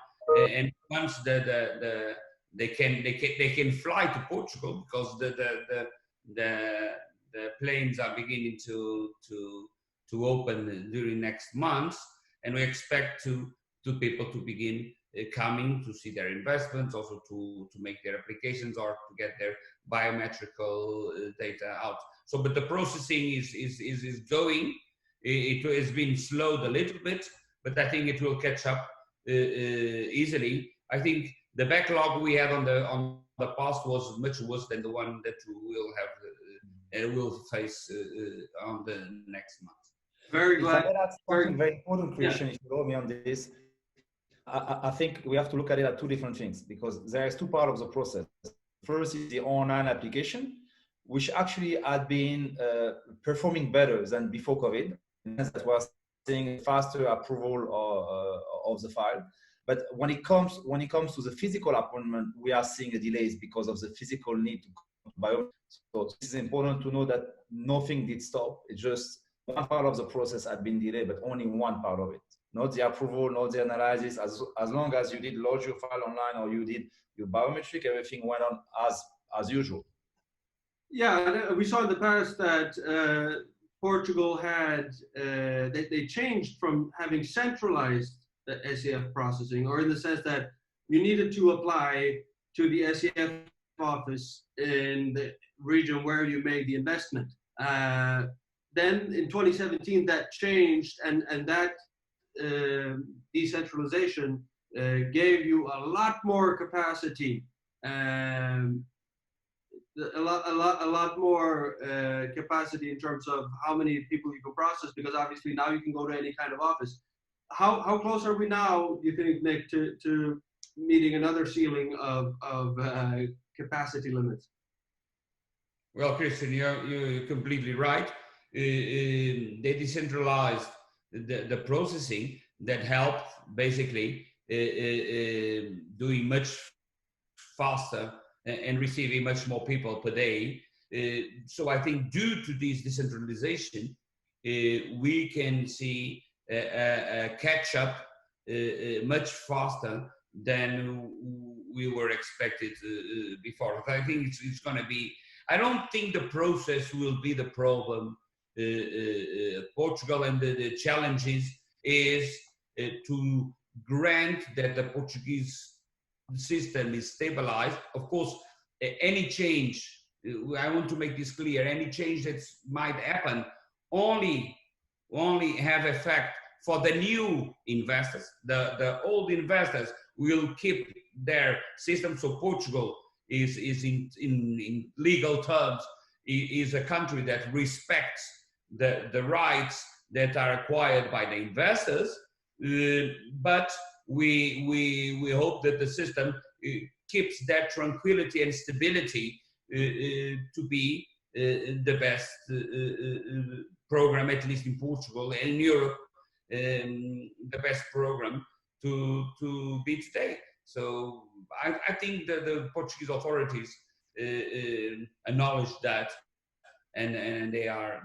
and once they can fly to Portugal, because the planes are beginning to open during next month, and we expect people to begin coming to see their investments, also to make their applications or to get their biometrical data out. So, but the processing is going. It has been slowed a little bit, but I think it will catch up easily. I think the backlog we had on the past was much worse than the one that we will have will face on the next month. Very glad. If I add something very important, Christian, if you allow me on this, I think we have to look at it at two different things, because there's two parts of the process. First is the online application, which actually had been performing better than before COVID. That was seeing faster approval of the file. But when it comes to the physical appointment, we are seeing a delays because of the physical need to come to biometrics. So this is important to know that nothing did stop. It's just one part of the process had been delayed, but only one part of it. Not the approval, not the analysis. As long as you did lodge your file online or you did your biometric, everything went on as usual. Yeah, we saw in the past that Portugal had, they changed from having centralized the SEF processing, or in the sense that you needed to apply to the SEF office in the region where you made the investment. Then in 2017 that changed, and that decentralization gave you a lot more capacity, a lot more capacity in terms of how many people you can process, because obviously now you can go to any kind of office. How close are we now, do you think, Nick, to meeting another ceiling of capacity limits? Well, Christian, you're completely right. They decentralized the processing that helped basically doing much faster and receiving much more people per day. So I think due to this decentralization, we can see a catch up much faster than we were expected before. I think it's going to be, I don't think the process will be the problem. Portugal, and the challenges is to grant that the Portuguese system is stabilized. Of course, any change, I want to make this clear, any change that might happen only have effect for the new investors. The old investors will keep their system. So Portugal is in legal terms, is a country that respects the rights that are acquired by the investors, but we hope that the system keeps that tranquility and stability to be the best program, at least in Portugal and in Europe, the best program to be today. So I think that the Portuguese authorities acknowledge that, and they are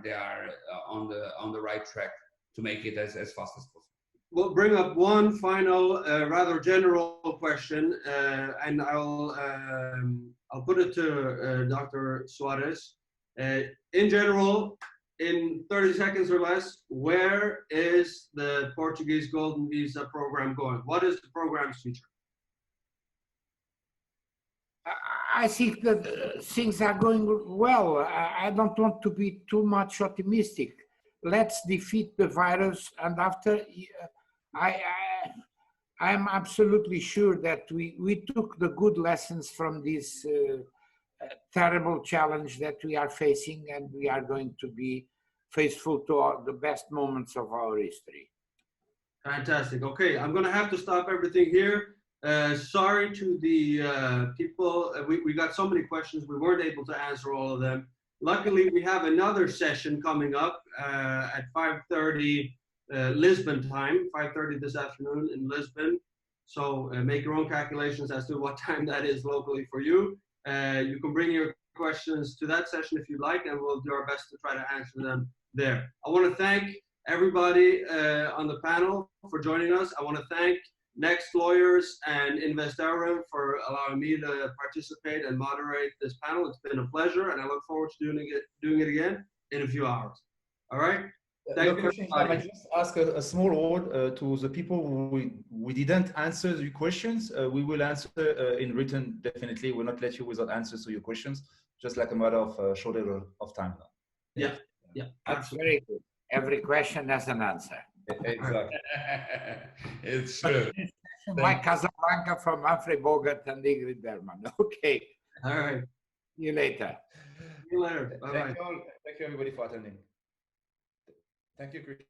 on the right track to make it as fast as possible. We'll bring up one final, rather general question, and I'll put it to Dr. Suarez. In general, in 30 seconds or less, where is the Portuguese Golden Visa program going? What is the program's future? I think that things are going well. I don't want to be too much optimistic. Let's defeat the virus, and after, I'm absolutely sure that we took the good lessons from this terrible challenge that we are facing, and we are going to be faithful to the best moments of our history. Fantastic. Okay, I'm going to have to stop everything here. Sorry to the people. We got so many questions. We weren't able to answer all of them. Luckily, we have another session coming up at 5:30 Lisbon time, 5:30 this afternoon in Lisbon. So make your own calculations as to what time that is locally for you. You can bring your questions to that session if you'd like, and we'll do our best to try to answer them there. I want to thank everybody on the panel for joining us. I want to thank Next Lawyers and Investarum for allowing me to participate and moderate this panel. It's been a pleasure, and I look forward to doing it again in a few hours. All right? Thank you. I just ask a small word to the people who we didn't answer your questions. We will answer in written, definitely. We'll not let you without answers to your questions, just like a matter of short of time. Yeah, That's very good. Every question has an answer. Exactly. It's true. Mike Casablanca from Humphrey Bogart and Ingrid Bergman. Okay. All right. See you later. See you later. Bye-bye. Thank you, everybody, for attending. Thank you, Christian.